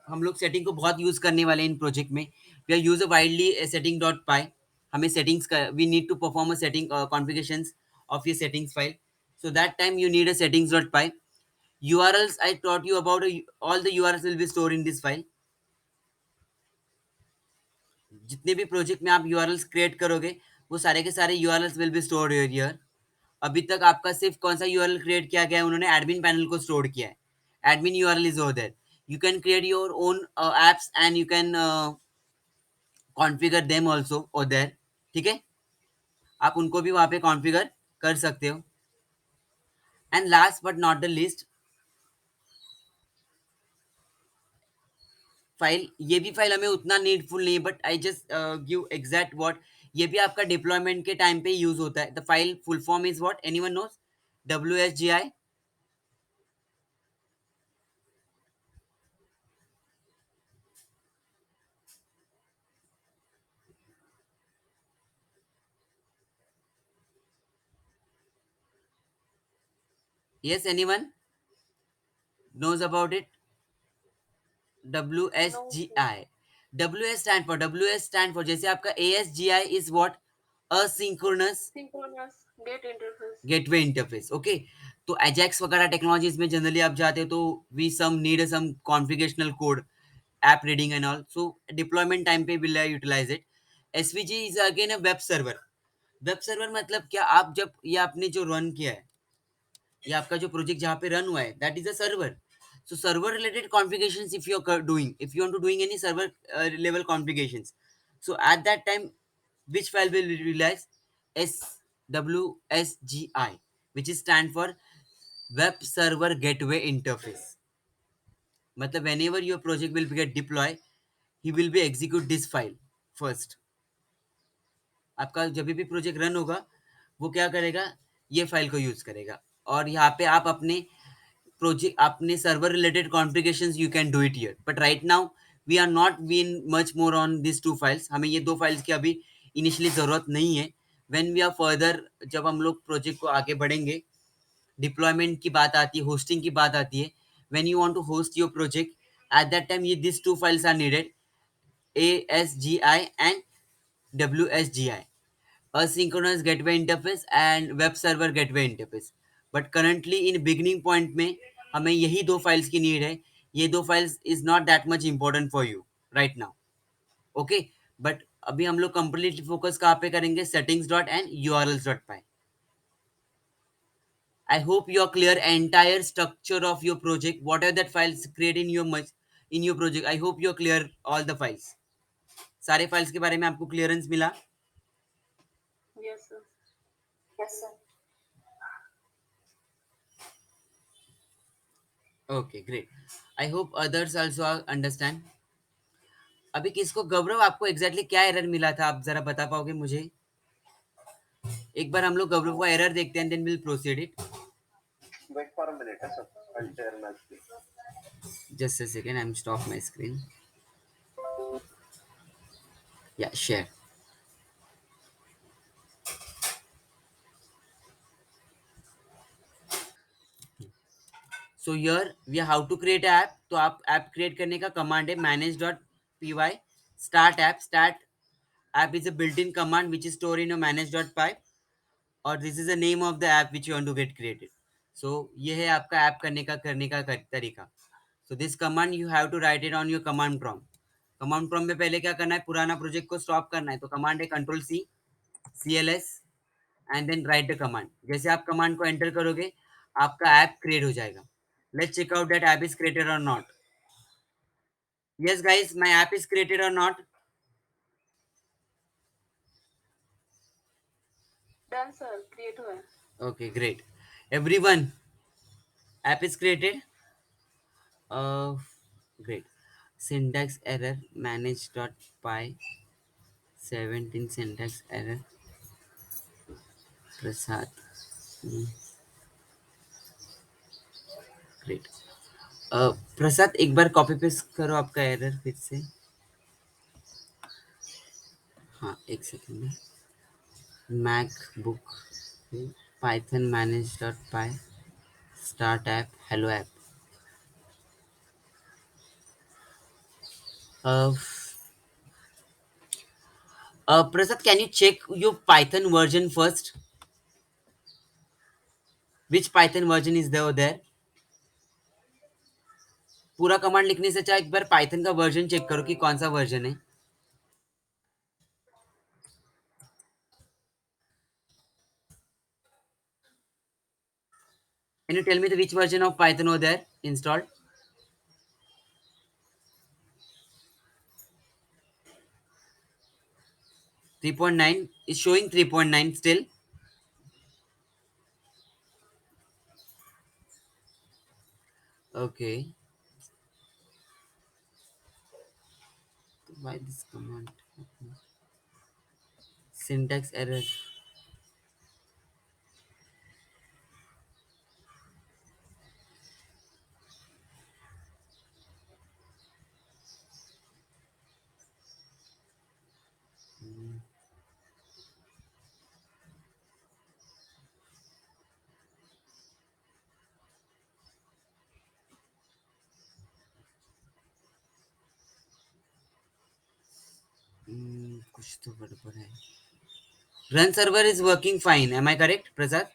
हम लोग सेटिंग को बहुत यूज करने वाले हैं इन प्रोजेक्ट में। We are use widely setting dot py. हमें सेटिंग्स का, we need to perform a setting configuration of your settings file, so that time you need a settings dot py. URLs I taught you about, all the URLs will be stored in this file। जितने भी project में आप URLs create करोगे वो सारे के सारे URLs will be stored here। अभी तक आपका सिर्फ कौन सा URL क्रिएट किया गया है, उन्होंने एडमिन पैनल को स्टोर किया है। Admin URL is over there, you can create your own apps and you can configure them also over there. ठीक है, आप उनको भी वहां पे कॉन्फ़िगर कर सकते हो। And last but not the list, file, ये भी फाइल हमें उतना नीडफुल नहीं है, but I just give exact what, ये भी आपका डिप्लॉयमेंट के टाइम पे यूज होता है। The file full form is what, anyone nose? WSGI। Yes, anyone knows about it? WSGI। WS stand for जैसे आपका ASGI is what? Asynchronous Synchronous gate interface. Gateway interface. Okay, तो Ajax वगैरह technologies में generally आप जाते हो तो we some need some configurational code, app reading and all, so deployment time पे will utilize it. SVG is again a web server. Web server मतलब क्या, आप जब ये आपने जो रन किया है, ये आपका जो प्रोजेक्ट जहाँ पे रन हुआ है, that is a server. So server related configurations, if you are doing, if you want to doing any server level configurations, so at that time which file will realize? SWSGI, which is stand for web server gateway interface। मतलब whenever your project will get deploy, he will be execute this file first। आपका जब भी project run होगा वो क्या करेगा, ये file को यूज करेगा, और यहाँ पे आप अपने प्रोजेक्ट, अपने server related configurations you can do it here. But right now we are not been much more on this two files, हमें ये दो फाइल्स की अभी इनिशियली ज़रूरत नहीं है। व्हेन वी आर फर्दर, जब हम लोग प्रोजेक्ट को आगे बढ़ेंगे, डिप्लॉयमेंट की बात आती है, होस्टिंग की बात आती है, when you want to host your project, at that time ये this two files are needed, ASGI and WSGI, asynchronous gateway interface and web server gateway interface। But currently in beginning point में हमें यही 2 files की need है. ये 2 files is not that much important for you right now. Okay, but अभी हम लोग completely focus कहाँ पे करेंगे? Settings dot and URLs dot pi. I hope you are clear entire structure of your project. Whatever that files create in your project, I hope you are clear all the files. सारे files के बारे में आपको clearance मिला? Yes, sir. Yes, sir. Okay, great. I hope others also understand. अभी किसको, गौरव आपको exactly क्या एरर मिला था, आप जरा बता पाओगे मुझे? एक बार हम लोग गौरव का एरर देखते हैं, then will proceed it. Wait for a minute, sir. I'll share my screen. Just a second, I'm stop my screen. Yeah, share. So here we how to create app. तो आप ऐप क्रिएट करने का command है manage dot P Y start app. Start app is a built in command which is store in manage dot py और this is the name of the app which you want to get created. So ये है आपका app करने का तरीका. So this command you have to write it on your command prompt. Command prompt में पहले क्या करना है? पुराना प्रोजेक्ट को स्टॉप करना है. तो कमांड है control C CLS and then write the command. जैसे आप कमांड को एंटर करोगे आपका ऐप क्रिएट हो जाएगा. Let's check out that app is created or not. Yes, guys, my app is created or not? Done, sir. Create हुआ है. Okay, great. Everyone, app is created. Uh, Great. Syntax error manage.py 17 syntax error. Prasad. Hmm, great. प्रसाद एक बार copy paste करो आपका error फिर से. हाँ, एक second में. MacBook python manage.py start app hello app. uh, Prasad, can you check your Python version first? Which Python version is there? पूरा command लिखने से अच्छा एक बार पाइथन का वर्जन चेक करो कि कौन सा वर्जन है. Can you tell me the which version of Python over there installed? Three 3.9 is showing 3.9 still. Okay. Why this command? Syntax error. कुछ तो गड़बड़ है. Run server is working fine. Am I correct, Prasad?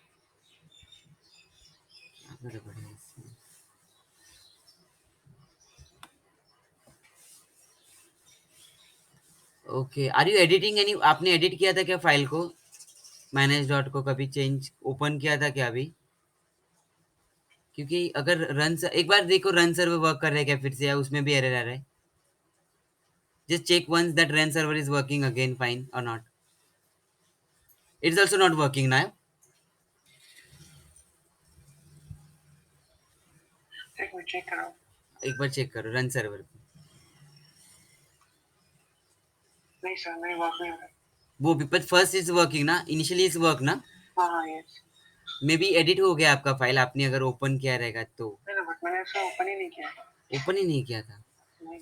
क्या गड़बड़ है इसमें? Okay, are you editing any? आपने edit किया था क्या फाइल को? मैनेज डॉट को कभी चेंज ओपन किया था क्या अभी? क्योंकि अगर एक बार देखो रन सर्वर वर्क कर रहा है क्या फिर से, या उसमें भी एरर आ रहा है? Just check once that run server is working again fine और not. It's also not working now. एक मिनट चेक करो. एक बार चेक करो रन सर्वर. नहीं सर, नहीं वर्क नहीं हो रहा. वो भी पर फर्स्ट इज वर्किंग ना, इनिशियली इज वर्क ना. हाँ यस. मे बी एडिट हो गया आपका फाइल, आपने अगर ओपन किया रहेगा तो. नहीं बट मैंने इसको ओपन ही नहीं किया. ओपन ही नहीं किया था. नहीं.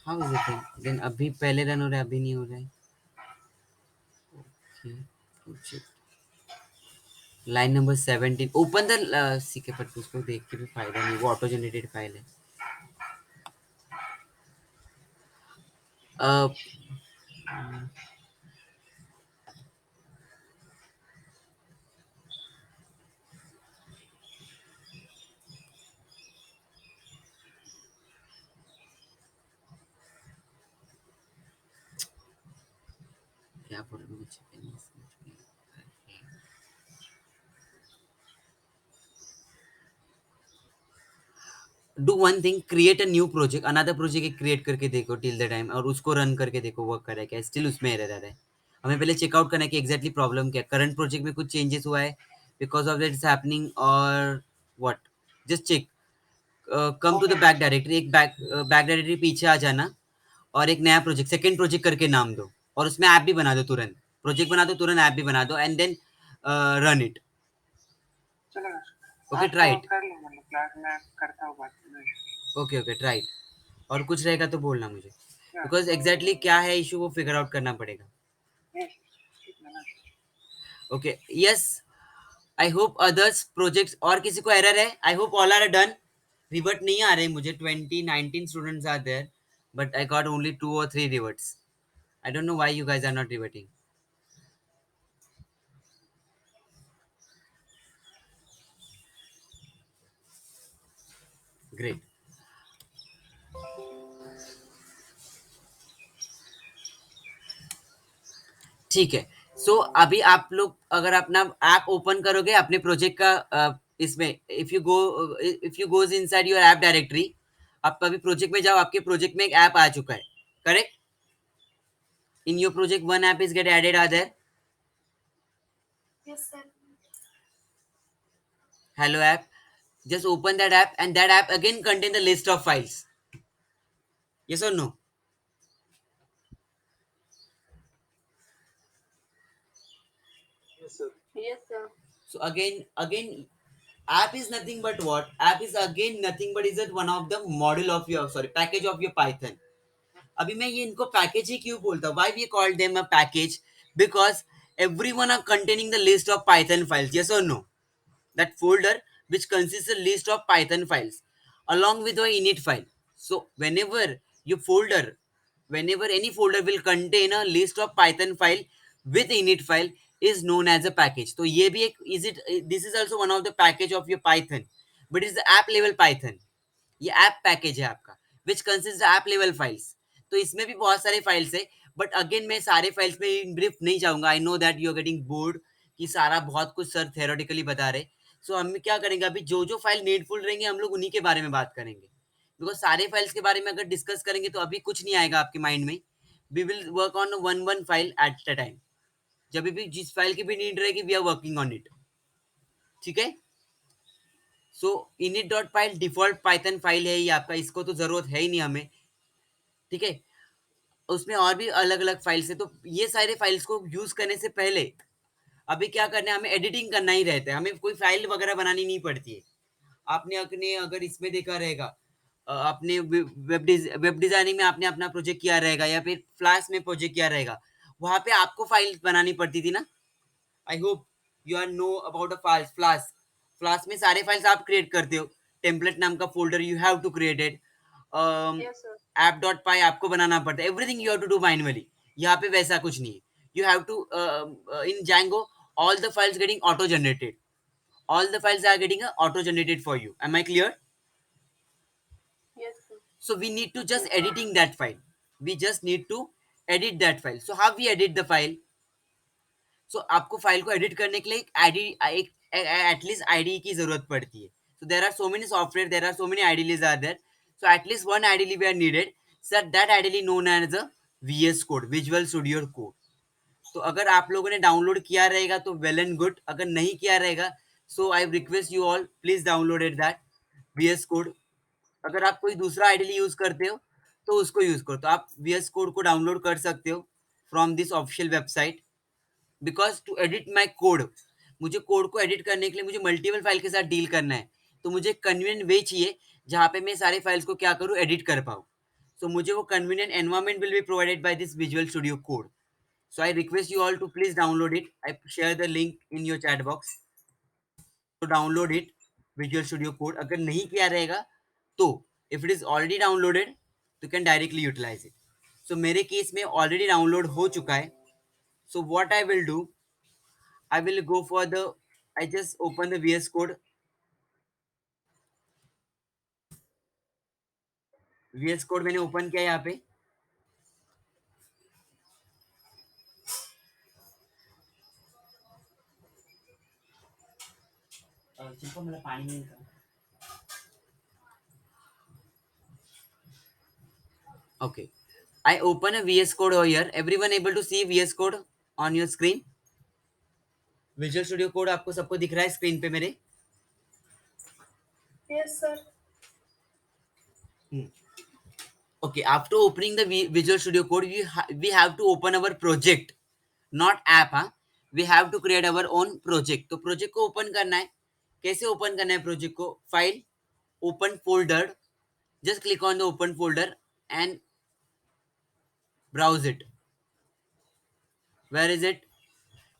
How is it then? अभी पहले रन हो रहा है, अभी नहीं हो रहा है. लाइन नंबर 17 ओपन द सीखे, पर उसको देख के भी फायदा नहीं, वो ऑटो जनरेटेड फाइल है. uh, क्या बोल रहे मुझे do one thing, create a new project, another project create करके देखो टिल द टाइम, और उसको रन करके देखो वर्क करे क्या, स्टिल उसमें एरर आ रहा है। हमें पहले चेकआउट करना है कि एग्जैक्टली प्रॉब्लम क्या है, करंट प्रोजेक्ट में कुछ चेंजेस हुआ है because of that is happening और what. Just check, come to the back directory, एक बैक डायरेक्टरी पीछे आ जाना और एक नया प्रोजेक्ट, सेकंड प्रोजेक्ट करके नाम दो, और उसमें ऐप भी बना दो तुरंत, प्रोजेक्ट बना दो तुरंत, ऐप भी बना दो, एंड देन रन इट। चलेगा। ओके, आप ट्राई इट। कर लो, मतलब क्लास में करता हूँ बात। Okay okay, try it. और कुछ रहेगा तो बोलना मुझे, Yeah. बिकॉज एग्जैक्टली क्या है इशू वो फिगर आउट करना पड़ेगा। Yes, ठीक है ना। Okay, yes, I hope others projects, और किसी को एरर है? I hope all are done. Revert नहीं आ रहे मुझे, 19 students are there, but I got only 2 or 3 reverts. I don't know why you guys are not reverting. Great, ठीक है। सो अभी आप लोग अगर अपना ऐप ओपन करोगे अपने प्रोजेक्ट का, इसमें if you goes inside your app directory, आप अभी प्रोजेक्ट में जाओ, आपके प्रोजेक्ट में एक ऐप आ चुका है, correct? In your project one app is get added are there. Yes, sir. Hello app, just open that app and that app again contain the list of files, yes or no? Yes, sir. Yes, sir. So again app is nothing but what, app is again nothing but is it one of the model of your, sorry, package of your Python। अभी मैं ये इनको package ही क्यों बोलता हूँ, why we call them a package, because everyone are containing the list of Python files, yes or no? That folder which consists a list of Python files along with the init file. So whenever any folder will contain a list of Python file with init file is known as a package. तो ये भी एक, is it, this is also one of the package of your Python, but it's the app level Python। ये app package है आपका, which consist app level files. तो इसमें भी बहुत सारे फाइल्स है, बट अगेन मैं सारे फाइल्स में इन ब्रीफ नहीं जाऊंगा। I know that you are getting bored कि सारा बहुत कुछ सर थेरोटिकली बता रहे। सो हम क्या करेंगे, अभी जो जो फाइल नीडफुल रहेंगे हम लोग उन्हीं के बारे में बात करेंगे, बिकॉज सारे फाइल्स के बारे में अगर डिस्कस करेंगे तो अभी कुछ नहीं आएगा आपके माइंड में। We will work on one one file at the time, जब भी जिस फाइल की भी नीड रहेगी we are working on it, ठीक है? So init dot file default Python file है ये आपका, इसको तो जरूरत है ही नहीं हमें, ठीक है? उसमें और भी अलग अलग फाइल्स है, तो ये सारे फाइल्स को यूज करने से पहले अभी क्या करना है, हमें एडिटिंग करना ही रहता है, हमें कोई फाइल वगैरह बनानी नहीं पड़ती है। आपने अपने अगर इसमें देखा रहेगा, आपने वेब डिजाइनिंग में आपने अपना प्रोजेक्ट किया रहेगा या फिर फ्लैश में प्रोजेक्ट किया रहेगा, वहां पे आपको फाइल बनानी पड़ती थी ना। I hope you are know about a files, Flask. Flask में सारे फाइल्स आप क्रिएट करते हो, टेम्पलेट नाम का folder you have to create it, Yes, sir. App dot py आपको बनाना पड़ता है, everything you have to do manually. यहाँ पे वैसा कुछ नहीं है, you have to in Django all the files getting auto generated, all the files are getting auto generated for you, am I clear? Yes, sir. So we need to just editing that file, we just need to edit that file। So how we edit the file? सो आपको file को edit करने के लिए एक ID, एक at least ID की जरूरत पड़ती है। So there are so many software, there are so many IDEs are there, so at least one IDE we are needed, sir that IDE known as a VS Code, Visual Studio Code. तो अगर आप लोगों ने download किया रहेगा तो well and good, अगर नहीं किया रहेगा so I request you all please download it that VS code. अगर आप कोई दूसरा आईडी यूज करते हो तो उसको यूज करो, तो आप वीएस कोड को डाउनलोड कर सकते हो from this official website. Because to edit my code, मुझे कोड को एडिट करने के लिए मुझे मल्टीपल फाइल के साथ डील करना है, तो मुझे कन्वीनियंट वे चाहिए जहाँ पे मैं सारे फाइल्स को क्या करूँ, एडिट कर पाऊँ। सो मुझे वो convenient environment will be provided by this Visual Studio Code. So I request you all to please download it, I share the link in your chat box, तो download it Visual Studio Code. अगर नहीं किया रहेगा तो if it is already downloaded तो can directly utilize it. So मेरे case में already download हो चुका है। So what I will do, I will go for the, I just open the VS Code, VS Code मैंने open किया यहाँ पे। Okay. I open a VS Code over here. Everyone able to see VS Code on your screen? Visual Studio Code आपको सबको दिख रहा है screen पे मेरे? Yes, sir. Okay, after opening the Visual Studio Code, we have to open our project, not app. हाँ, we have to create our own project. तो project को open करना है. कैसे open करना है project को? File, open folder. Just click on the open folder and browse it. Where is it?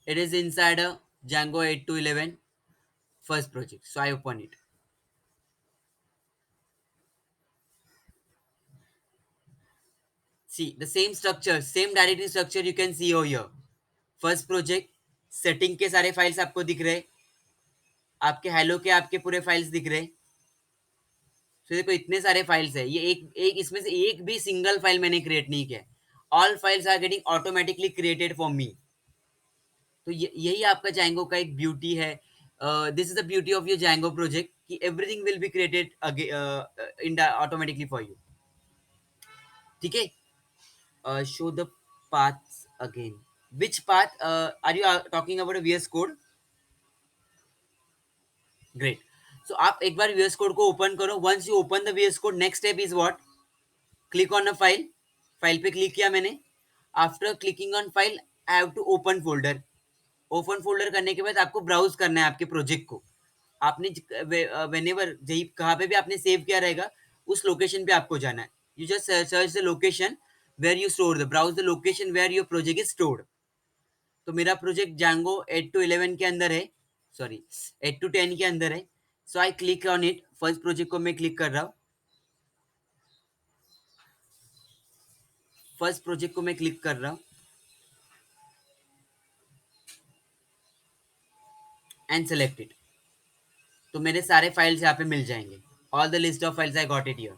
It is inside a Django 8 to 11 first project. So I open it. See the same structure, same directory structure you can see over here. First project, setting के सारे files आपको दिख रहे, आपके hello के आपके पूरे files दिख रहे. तो देखो इतने सारे फाइल्स है, ये एक एक इसमें से एक भी सिंगल फाइल मैंने क्रिएट नहीं किया. All files are getting automatically created for me. तो यही आपका जैंगो का एक ब्यूटी है. This is the beauty of your Django project कि everything will be created in automatically for you. ठीक है. Show the paths again. Which path are you talking about? A VS Code? Great. So आप एक बार VS Code को open करो. Once you open the VS Code, next step is what? Click on a file. File पे click किया मैंने. After clicking on file I have to open folder. Open folder करने के बाद आपको ब्राउज करना है आपके प्रोजेक्ट को. आपने वेनेवर कहाँ पे भी आपने सेव किया रहेगा उस लोकेशन पे आपको जाना है. You just search the location where you store the, browse the location where your project is stored. तो मेरा प्रोजेक्ट Django 8 to 11 के अंदर है, सॉरी 8 to 10 के अंदर है. So I click on it. First project को मैं क्लिक कर रहा हूँ. फर्स्ट प्रोजेक्ट को मैं क्लिक कर रहा हूँ एंड सेलेक्ट इट. तो मेरे सारे फाइल्स यहाँ पे मिल जाएंगे. All the list of files I got it here.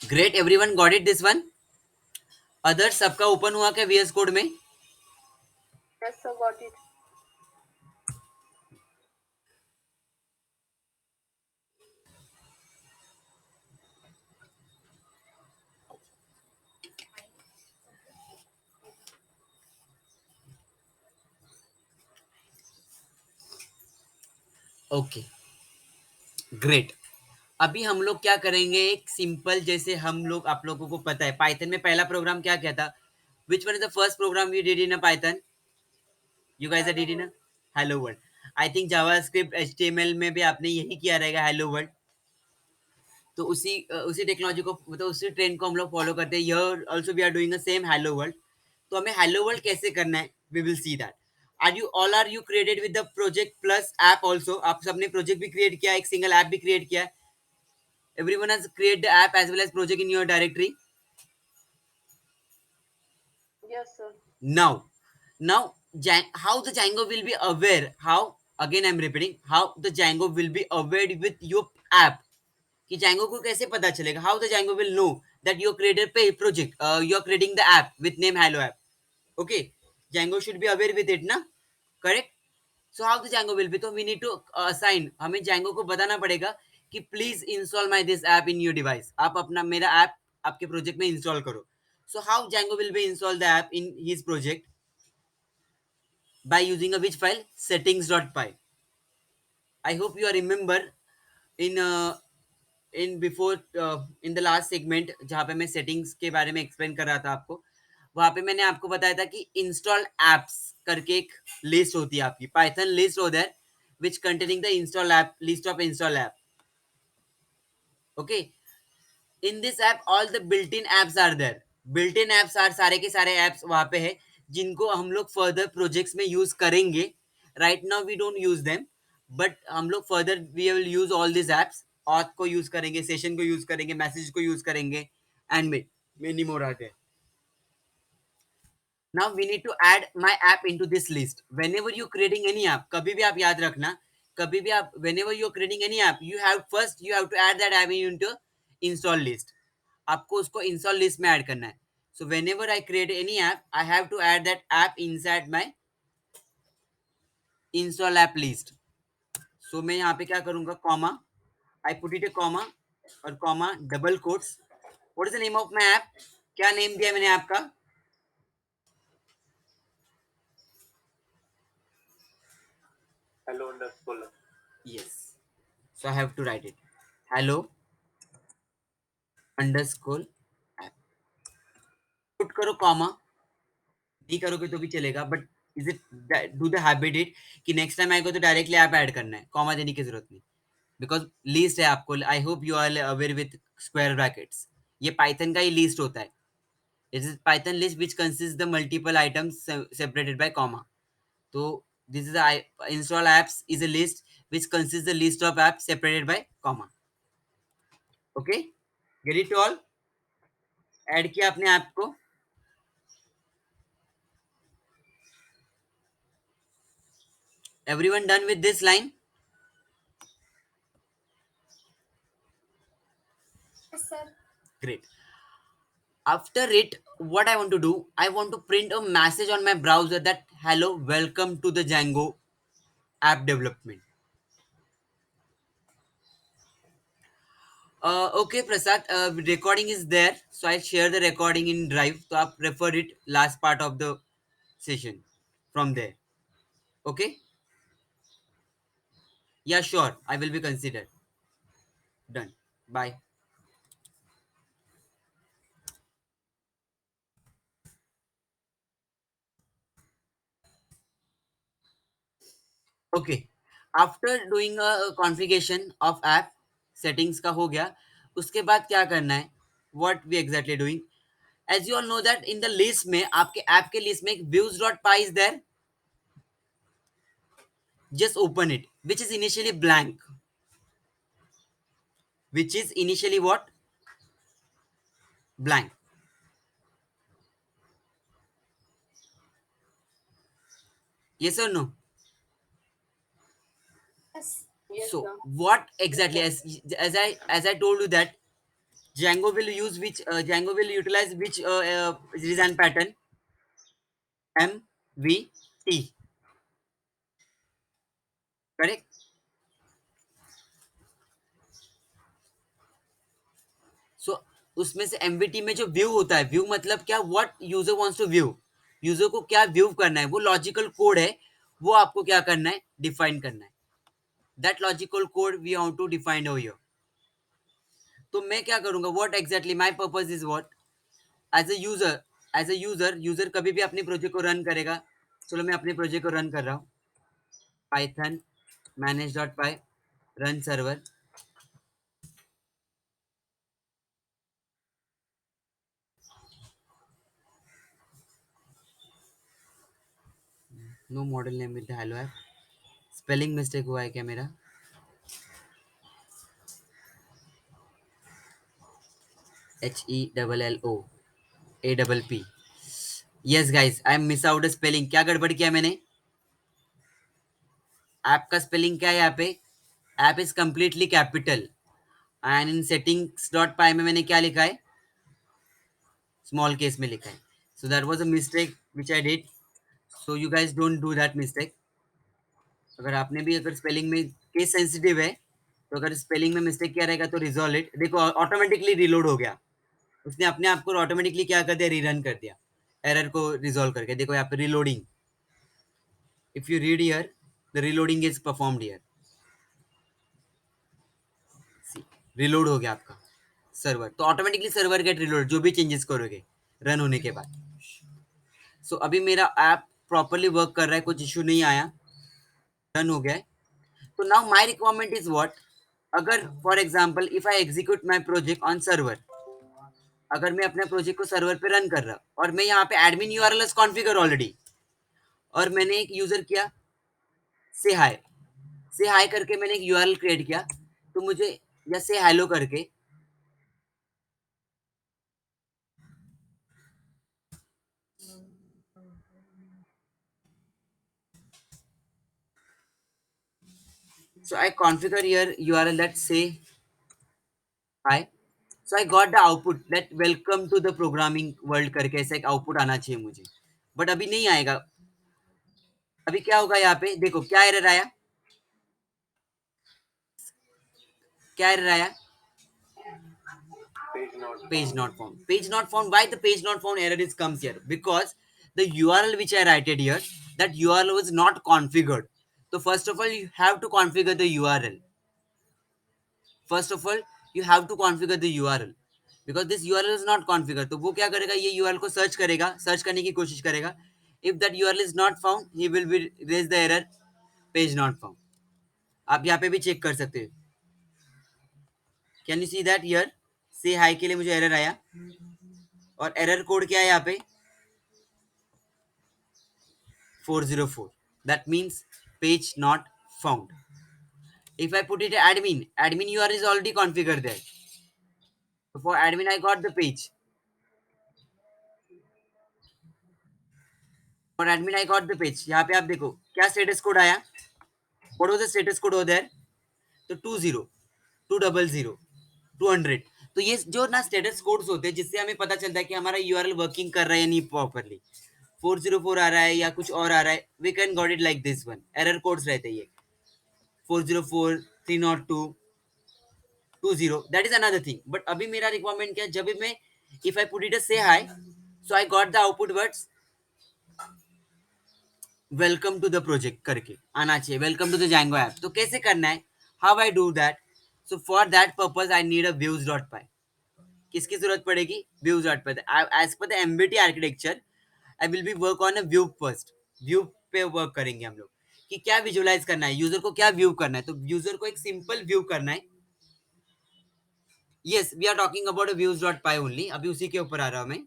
Great, everyone got it this one. Others सबका ओपन हुआ क्या VS कोड में? Yes, sir, got it. Okay great. अभी हम लोग क्या करेंगे, एक सिंपल, जैसे हम लोग, आप लोगों को पता है पाइथन में पहला प्रोग्राम क्या क्या था? Which one is the first program we did in a Python? You guys are did in a hello world. I think JavaScript HTML में भी आपने यही किया रहेगा, हेलो वर्ल्ड. तो उसी टेक्नोलॉजी को, मतलब उसी ट्रेंड को हम लोग फॉलो करते हैं. Here also we are doing the same hello world. तो हमें हेलो वर्ल्ड कैसे करना है, we will see that. Are you created with the project plus app also? आप सबने प्रोजेक्ट भी क्रिएट किया, एक सिंगल ऐप भी क्रिएट किया. Everyone has created the app as well as project in your directory. Yes, sir. Now how the Django will be aware, how, again I'm repeating, how the Django will be aware with your app. कि Django को कैसे पता चलेगा? How the Django will know that you created a project, you are creating the app with name hello app. Okay, Django should be aware with it ना, correct? So how the Django will be, तो we need to assign, हमें Django को बताना पड़ेगा कि please install my this app in your device. आप अपना मेरा ऐप आपके प्रोजेक्ट में इंस्टॉल करो. So how Django will be install the app in his project? By using a which file? Settings.py. I hope you are remember in before in the last segment जहाँ पे मैं settings के बारे में explain कर रहा था आपको, वहाँ पे मैंने आपको बताया था कि install apps करके एक list होती है आपकी, Python list हो there which containing the install app, list of install app. Okay, in this app all the built-in apps are there. built-in apps are सारे के सारे apps वहाँ पे है जिनको हम लोग further projects में use करेंगे. right now we don't use them, but हम लोग further we will use all these apps. auth को use करेंगे, session को use करेंगे, message को use करेंगे, and many more are there. Now we need to add my app into this list. Whenever you creating any app, कभी भी आप याद रखना, कभी भी आप whenever you are creating any app, you have to add that app into install list. आपको उसको install list में ऐड करना है. So whenever I create any app, I have to add that app inside my install app list. So मैं यहाँ पे क्या करूँगा, comma, I put it a comma और comma double quotes. What is the name of my app? क्या name दिया मैंने app का? hello underscore. Yes. So I have to write it. Hello underscore app. Put करो comma. नहीं करोगे तो भी चलेगा, but is it do the habit it कि नेक्स्ट टाइम आएगा तो डायरेक्टली ऐप ऐड करना है, कॉमा देने की जरूरत नहीं. बिकॉज लीस्ट है आपको. I hope you are aware with square brackets. ये पाइथन का ही लिस्ट होता है. It is Python list which consist the multiple items separated by comma. तो this is install apps is a list which consist the list of apps separated by comma. Okay, get it all. Add किया अपने app को. Everyone done with this line? Yes, sir. Great. After it, what I want to do, I want to print a message on my browser that hello, welcome to the Django app development. Okay, Prasad, recording is there, so I'll share the recording in Drive. So I'll refer it last part of the session from there. Okay? Yeah, sure. I will be considered. Done. Bye. Okay, after doing configuration of app settings का हो गया. उसके बाद क्या करना है, what we exactly doing. As you all know that in the list में, आपके ऐप के लिस्ट में एक views dot py is there. Just open it, which is initially blank, which is initially what, blank. yes or no? Yes. So what exactly, as I told you that Django will use which, Django will utilize which design pattern, MVT, correct? सो उसमें से एमवीटी में जो view होता है, view मतलब क्या, what user wants to view, user को क्या व्यू करना है, वो लॉजिकल कोड है, वो आपको क्या करना है, डिफाइन करना है. That logical code we want to define over here. तो मैं क्या करूंगा, what exactly my purpose is what, as a user, user कभी भी अपने प्रोजेक्ट को रन करेगा. चलो मैं अपने प्रोजेक्ट को रन कर रहा हूँ. Python manage dot py run server. No model name with hello app. Spelling mistake हुआ है क्या मेरा? HELLOAPP. Yes guys, I am miss out spelling. क्या गड़बड़ किया मैंने? ऐप का स्पेलिंग क्या है यहाँ पे? App is completely capital and in settings dot py में मैंने क्या लिखा है? स्मॉल केस में लिखा है. So that was a mistake which I did. So you guys don't do that mistake. अगर आपने भी, अगर स्पेलिंग में केस सेंसिटिव है, तो अगर स्पेलिंग में मिस्टेक किया रहेगा तो रिजॉल्व इट. देखो ऑटोमेटिकली रिलोड हो गया. उसने अपने आप को ऑटोमेटिकली क्या कर दिया, रीरन कर दिया एरर को रिजॉल्व करके. देखो यहाँ पे reloading. If you read here, the reloading is performed here. See, reload हो गया आपका सर्वर. तो ऑटोमेटिकली सर्वर गेट रिलोड, जो भी चेंजेस करोगे रन होने के बाद. सो अभी मेरा ऐप प्रॉपरली वर्क कर रहा है, कुछ इशू नहीं आया, रन हो गया है. तो now my requirement is what, अगर for example if I execute my project on server, अगर मैं अपने प्रोजेक्ट को सर्वर पे रन कर रहा हूँ और मैं यहाँ पे एडमिन यूआरएल कॉन्फ़िगर ऑलरेडी, और मैंने एक यूजर किया से हाय, से हाय करके मैंने एक यूआरएल क्रिएट किया, तो मुझे, या से हेलो करके, So I configure here URL that say hi. So I got the output that welcome to the programming world करके ऐसा एक आउटपुट आना चाहिए मुझे, बट अभी नहीं आएगा. अभी क्या होगा यहाँ पे देखो क्या एरर आया, क्या एरर आया, Page not page found. not found. Page not found. Why the page not found error is comes here? Because the URL which I write here, that URL was not configured. So first of all, you have to configure the URL. First of all, you have to configure the URL. Because this URL is not configured. तो वो क्या करेगा, ये URL को search करेगा, search करने की कोशिश करेगा. If that URL is not found, he will be raise the error page not found. आप यहाँ पे भी चेक कर सकते हो. Can you see that here? से हाई के लिए मुझे एरर आया और एरर कोड क्या है यहाँ पे 404. That means page not found. If I put it admin URL is already configured there. So for admin I got the page. For admin I got the page. यहाँ पे आप देखो क्या स्टेटस कोड आया. What was the status code over there? तो 20 200 200. तो ये जो ना स्टेटस कोड्स होते हैं जिससे हमें पता चलता है कि हमारा यूआरएल वर्किंग कर रहा है या नहीं प्रॉपरली. 404 आ रहा है या कुछ और आ रहा है. We can got it like this one. Error codes रहते हैं ये 404 302 20. That is another thing. But अभी मेरा रिक्वायरमेंट क्या है, जब भी मैं if I put it say hi, so I got the output words welcome to the project करके आना चाहिए, welcome to the Django app. तो कैसे करना है, how I do that? So for that purpose I need a views dot py. किसकी जरूरत पड़ेगी? Views dot py. As per the MVT architecture I will be work on a view first. View पे work करेंगे हम लोग कि क्या visualise करना है, यूजर को क्या व्यू करना है. तो यूजर को एक सिंपल व्यू करना है. Yes, we are talking about views dot py only. अभी उसी के ऊपर आ रहा हूं मैं.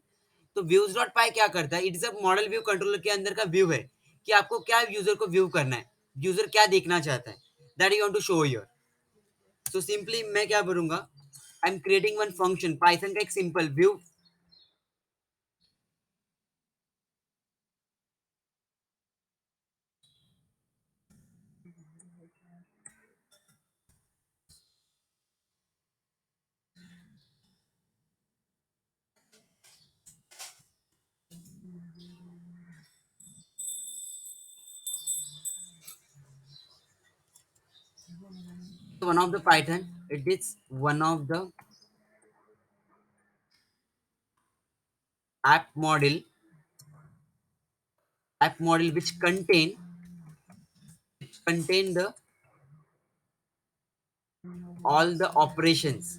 तो व्यूज डॉट पाई क्या करता है, it is a model view controller के अंदर का व्यू है कि आपको क्या यूजर को व्यू करना है, यूजर क्या देखना चाहता है, that you want to show here. So simply मैं क्या करूंगा, I am creating one function Python का एक simple view. one of the python, it is one of the app model which contain the all the operations,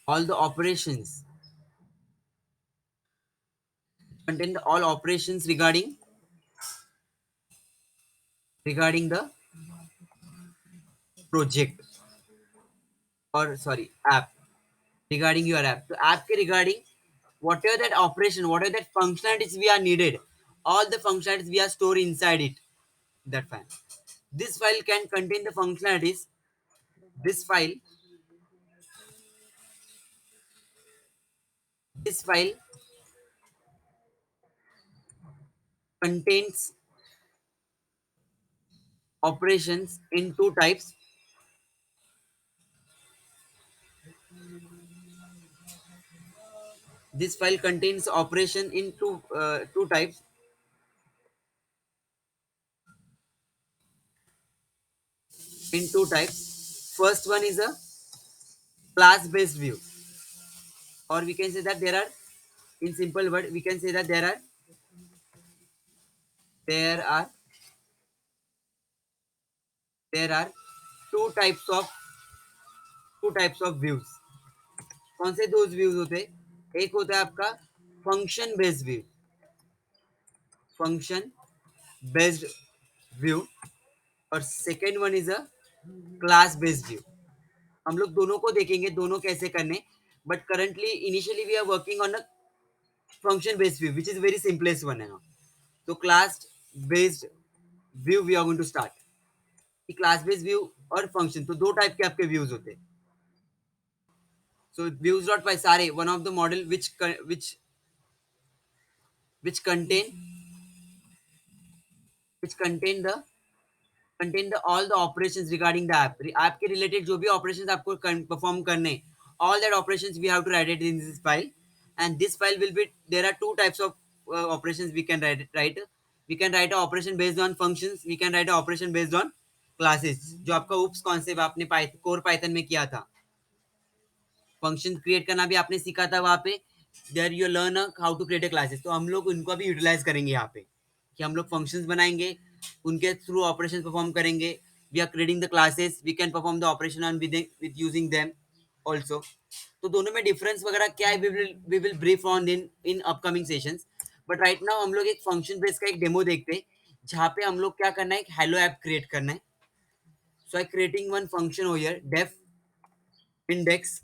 all the operations contain the all operations regarding the project, or sorry, app, regarding your app. So app ke regarding whatever that operation, whatever that functionalities we are needed, all the functionalities we are stored inside it, that file. This file can contain the functionalities. This file, this file contains operations in two types. This file contains operation in two types. In two types. First one is a class-based view, or we can say that there are, in simple word, we can say that there are there are two types of views. कौन से दो views होते हैं? एक होता है आपका function based view, function based view, और second one is a class based view. हम लोग दोनों को देखेंगे, दोनों कैसे करने. But currently initially we are working on a function based view which is very simplest one है. तो class based view we are going to start. Class based view और फंक्शन, तो दो टाइप के आपके व्यूज होते हैं. सो व्यूज डॉट पाई सारे one of the model which contain which contain the all the operations regarding the app. App के related जो भी operations आपको perform करने, all that operations we have to write it in this file. And this file will be, there are two types of operations we can write. We can write an operation based on functions. We can write an operation based on classes. जो आपका oops concept आपने core Python में किया था. Function create करना भी आपने सीखा था वहां पे. There you learn how to create a classes. तो हम लोग उनको भी यूटिलाइज करेंगे यहाँ पे कि हम लोग फंक्शंस बनाएंगे, उनके थ्रू ऑपरेशन परफॉर्म करेंगे. We are creating the classes, we can perform the operation on with using them also. तो दोनों में डिफरेंस वगैरह क्या है, we will brief on in upcoming sessions. But right now हम लोग एक फंक्शन बेस का एक डेमो देखते हैं जहाँ पे हम लोग क्या करना है, एक हेलो ऐप क्रिएट करना है. So I creating one function हो here, def index.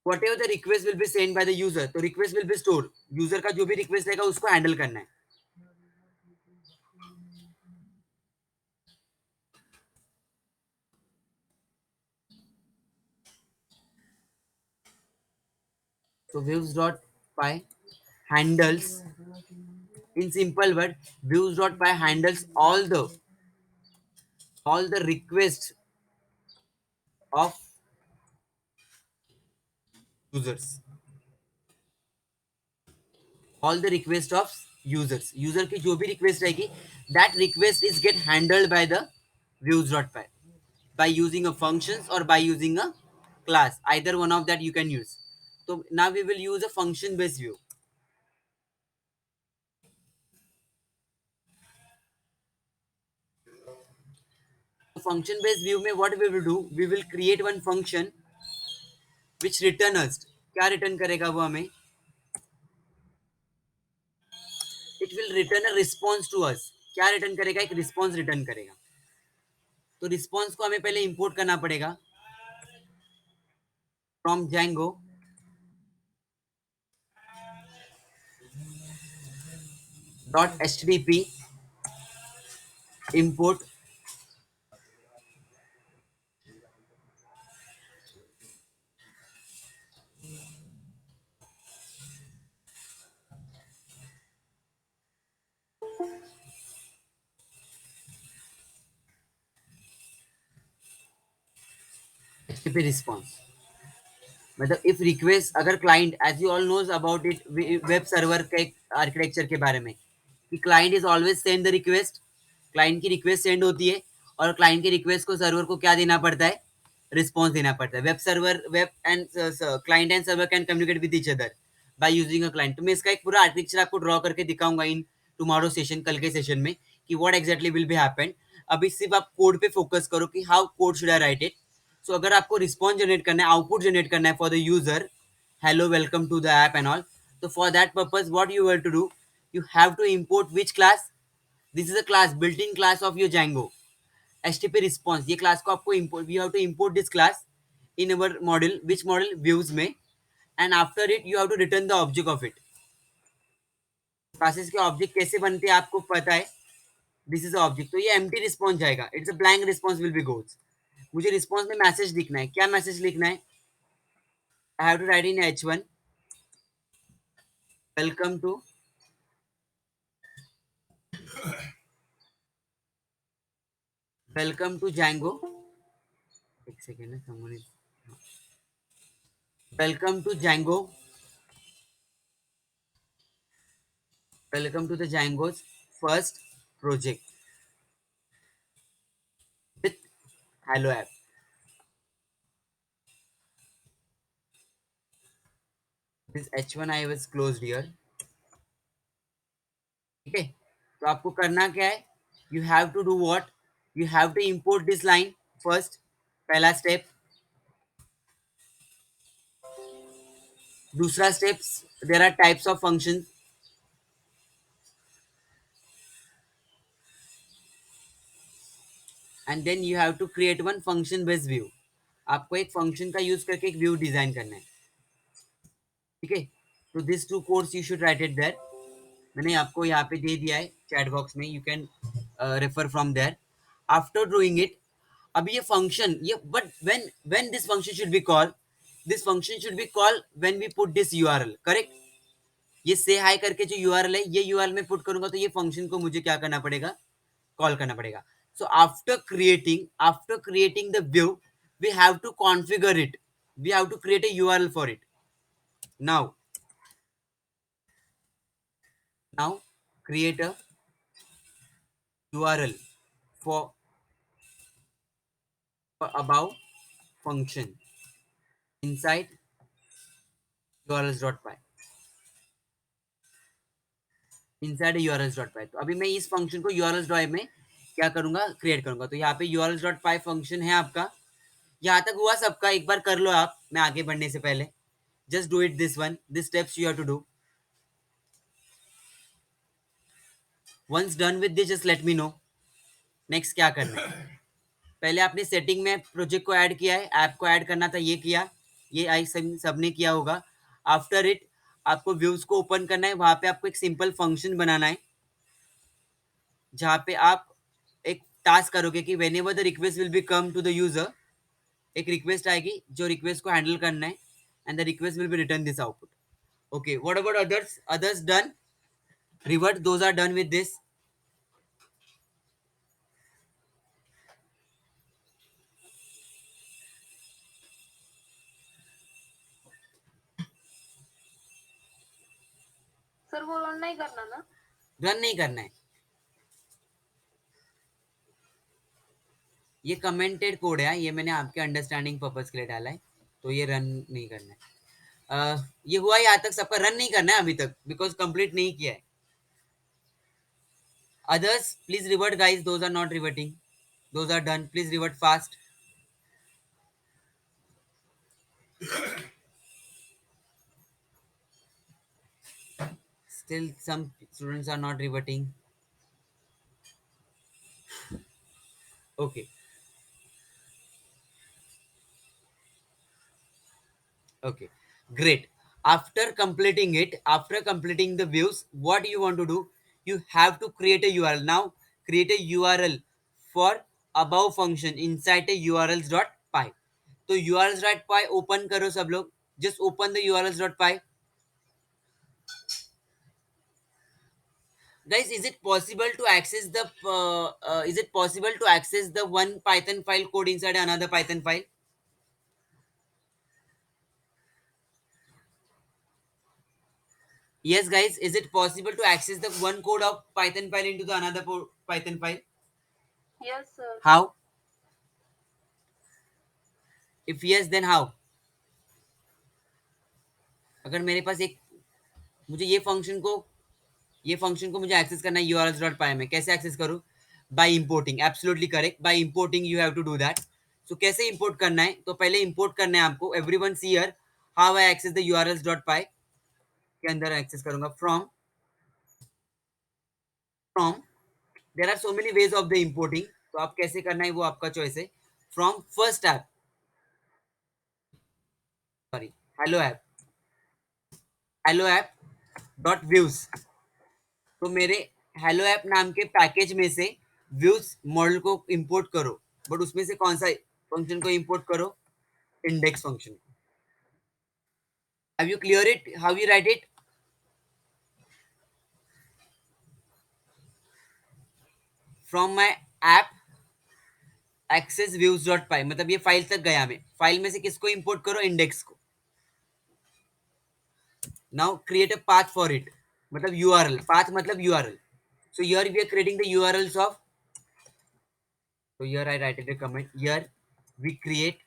whatever the request will be sent by the user, तो request will be stored. user का जो भी request रहेगा उसको handle करना है. So views.py handles, in simple word, views.py handles all the requests of users. All the requests of users. User की जो भी request रहेगी, that request is get handled by the views.py by using a functions or by using a class. Either one of that you can use. So now we will use a function based view. Function based view में what we will do, we will create one function which return us. क्या return करेगा वो हमें, it will return a response to us. क्या return करेगा, एक response return करेगा. तो response को हमें पहले import करना पड़ेगा from Django .htdp import HTTP response. मतलब इफ रिक्वेस्ट, अगर client, as you all knows about it, web server के आर्किटेक्चर के बारे में, कि client is always send the request. Client की रिक्वेस्ट सेंड होती है और क्लाइंट की रिक्वेस्ट को सर्वर को क्या देना पड़ता है, रिस्पॉन्स देना पड़ता है. Web server, web and client and server can communicate with each other by using a client. तो मैं इसका एक पूरा आर्किटेक्चर आपको ड्रॉ करके दिखाऊंगा इन टुमारो सेशन, कल के सेशन में, कि what exactly will be happen. अभी सिर्फ आप कोड पे फोकस करो कि how code should I write it. So अगर आपको रिस्पॉन्स जनरेट करना है, आउटपुट जनरेट करना है for the user, hello welcome to the app and all, so for that purpose what you have to do, you have to import which class. This is a class, built-in class of your Django, HTTP response. ये class को आपको import, we have to import this class in our model. which model, views में. and after it you have to return the object of it. Classes के object कैसे बनते हैं आपको पता है. दिस इज ऑब्जेक्ट, तो ये एम्प्टी रिस्पॉन्स जाएगा. It's a blank response will be goes. मुझे रिस्पॉन्स में मैसेज लिखना है. क्या मैसेज लिखना है, I have to write in h1 welcome to Django. एक सेकेंड है, someone is, welcome to Django, welcome to the Django's first project with hello app. this h1 I was closed here. ठीक है, तो आपको करना क्या है, you have to do what, you have to import this line first. पहला step. दूसरा steps, there are types of functions. and then you have to create one function based view. आपको एक फंक्शन का यूज करके एक view design करना है. ठीक है, तो this to course you should write it there. मैंने आपको यहाँ पे दे दिया है चैट बॉक्स में, you can refer from there after doing it. अभी ये फंक्शन, ये but when this function should be call, this function should be call when we put this URL, correct. ये से हाई करके जो यूआरएल है ये यूआरएल में पुट करूंगा तो ये फंक्शन को मुझे क्या करना पड़ेगा, कॉल करना पड़ेगा. So after creating the view, we have to configure it. We have to create a URL for it. Now create a URL for above function inside urls.py. inside urls.py. तो अभी मैं इस फंक्शन को urls.py में क्या करूंगा, create करूंगा. तो यहाँ पे urls.py फंक्शन है आपका. यहाँ तक हुआ सबका, एक बार कर लो आप, मैं आगे बढ़ने से पहले. Just do it this one. This steps you have to do. Once done with this, just let me know. Next क्या करना है. पहले आपने सेटिंग में प्रोजेक्ट को ऐड किया है, ऐप को ऐड करना था, ये किया, ये आई सबने किया होगा. आफ्टर इट आपको व्यूज को ओपन करना है. वहां पे आपको एक सिंपल फंक्शन बनाना है जहाँ पे आप एक टास्क करोगे कि whenever the request will be come to the user, एक रिक्वेस्ट आएगी जो रिक्वेस्ट को हैंडल करना है and the request will be return this output. Okay, what about others done? Revert, those are done with this. Sir वो run नहीं करना ना? रन नहीं करना है. ये कमेंटेड कोड है, ये मैंने आपके अंडरस्टैंडिंग पर्पस के लिए डाला है. तो ये रन नहीं करना है. ये हुआ यहाँ तक सबका. रन नहीं करना है अभी तक बिकॉज कंप्लीट नहीं किया है. Others, please revert guys. Those are not reverting. Those are done. Please revert fast. Still some students are not reverting. Okay. Okay. Great. After completing it, after completing the views, what you want to do? You have to create a URL. Now create a URL for above function inside a urls.py. तो urls.py open करो सब लोग. Just open the urls.py. Guys, is it possible to access the one Python file code inside another Python file? Yes, guys, is it possible to access the one code of Python file into the another Python file? Yes sir. How? If yes, then how? अगर मेरे पास एक, मुझे ये function को मुझे access करना है urls.py में, कैसे एक्सेस करूं? By importing. Absolutely correct. By importing you have to do that. So कैसे इंपोर्ट करना है? तो पहले इंपोर्ट करना है आपको. Everyone see here how I access the urls.py. के अंदर एक्सेस करूंगा from there are so many ways of the importing. तो आप कैसे करना है वो आपका चॉइस है. From first app, sorry, hello app dot views. तो मेरे हेलो ऐप नाम के पैकेज में से व्यूज मॉडल को इंपोर्ट करो. बट उसमें से कौन सा फंक्शन को इंपोर्ट करो? इंडेक्स फंक्शन को. Have you clear it how you write it? From my app access views dot py, मतलब ये फाइल तक गया. मैं फाइल में से किसको इंपोर्ट करो? इंडेक्स को. Now create a path for it, मतलब यूआरएल. पाथ मतलब URL. So here we are creating the URLs of. So here I write it a comment. Here we create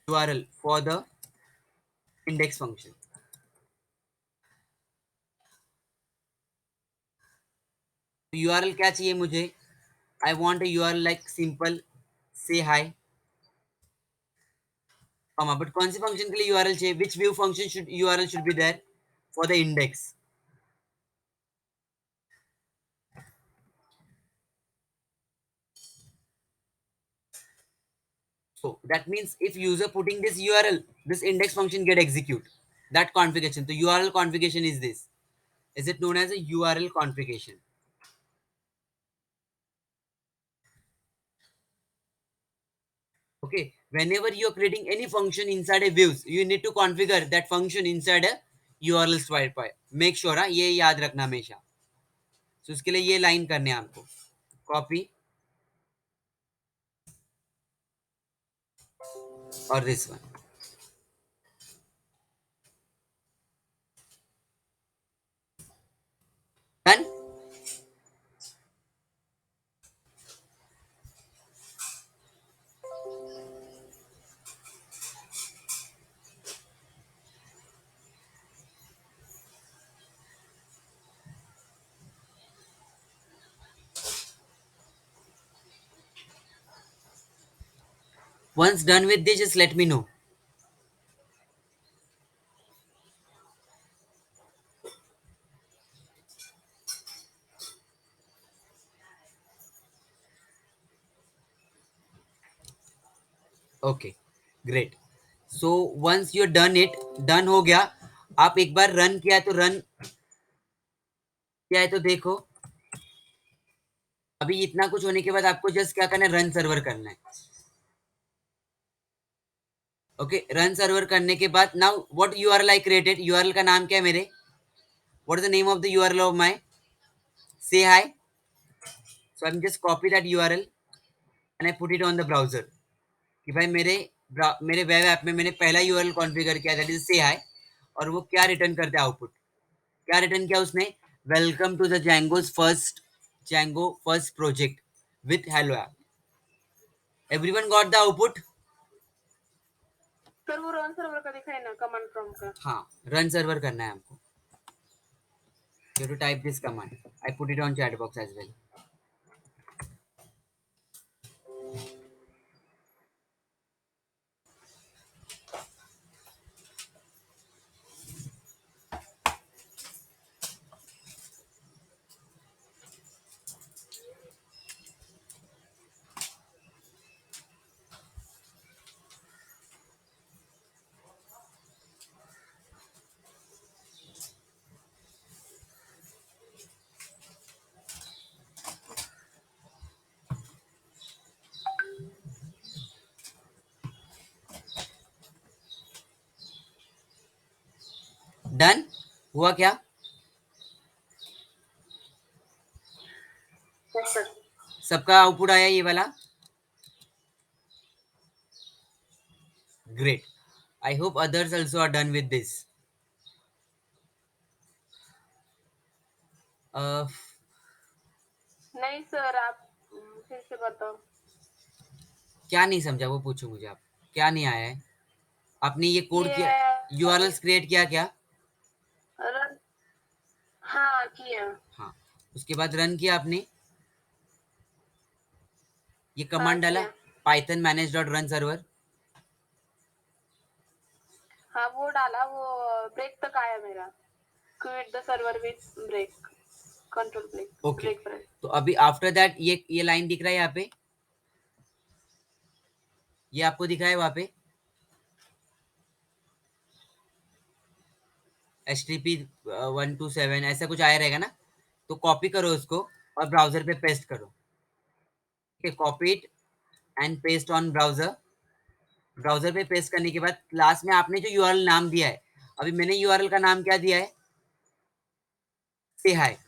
URL for the index function. URL क्या चाहिए मुझे? I want a URL like simple say hi, but कौन से function के लिए URL चाहिए? Which view function should URL should be there for the index? So that means if user putting this URL, this index function get execute. That configuration. So URL configuration is this. Is it known as a URL configuration? Okay. whenever you're creating any function inside a views, you need to configure that function inside a URL swipe by. Make sure ये याद रखना हमेशा. So उसके लिए ये line करने हैं आपको. Copy और this one. Done? Once done with this, just let me know. Okay, great. So once you're done it, done हो गया. आप एक बार रन किया है तो रन किया है तो देखो. अभी इतना कुछ होने के बाद आपको जस्ट क्या करना है, रन सर्वर करना है. ओके, रन सर्वर करने के बाद now what URL I created, URL का नाम क्या है मेरे, what is the name of the URL of my say hi. So I am just copy that URL and I put it on the browser कि भाई मेरे web app में मैंने पहला यूआरएल कॉन्फ़िगर किया, दैट इज से हाय. और वो क्या रिटर्न करता है आउटपुट, क्या रिटर्न किया उसने, welcome to the Django first project with hello app. Everyone got the output. Sir वो रन सर्वर का दिखाए ना, कमांड प्रॉम्प्ट का. हाँ, रन सर्वर करना है हमको. You have to type this command. I put it on chat box as well. Done हुआ क्या? Yes sir. सबका आउटपुट आया ये वाला? Great. I hope others also are done with this. नहीं सर, आप फिर से बताओ. क्या नहीं समझा वो पूछो मुझे. आप क्या नहीं आया है? आपने ये कोड ये किया, यूआरएल्स क्रिएट किया क्या? रन, हाँ किया. हाँ, उसके बाद रन किया आपने, ये हाँ कमांड डाला किया. python manage dot run server. हाँ वो डाला, वो ब्रेक तक आया मेरा. Quit the server with break, control break. Okay, break press. तो अभी आफ्टर दैट ये लाइन दिख रहा है यहाँ पे, ये आपको दिखा है वहां पे HTTP 127 ऐसा कुछ आया रहेगा ना. तो कॉपी करो उसको और ब्राउजर पे पेस्ट करो. Okay, copy it and paste on browser. Browser पे पेस्ट करने के बाद लास्ट में आपने जो यूआरएल नाम दिया है, अभी मैंने यूआरएल का नाम क्या दिया है, से हाय.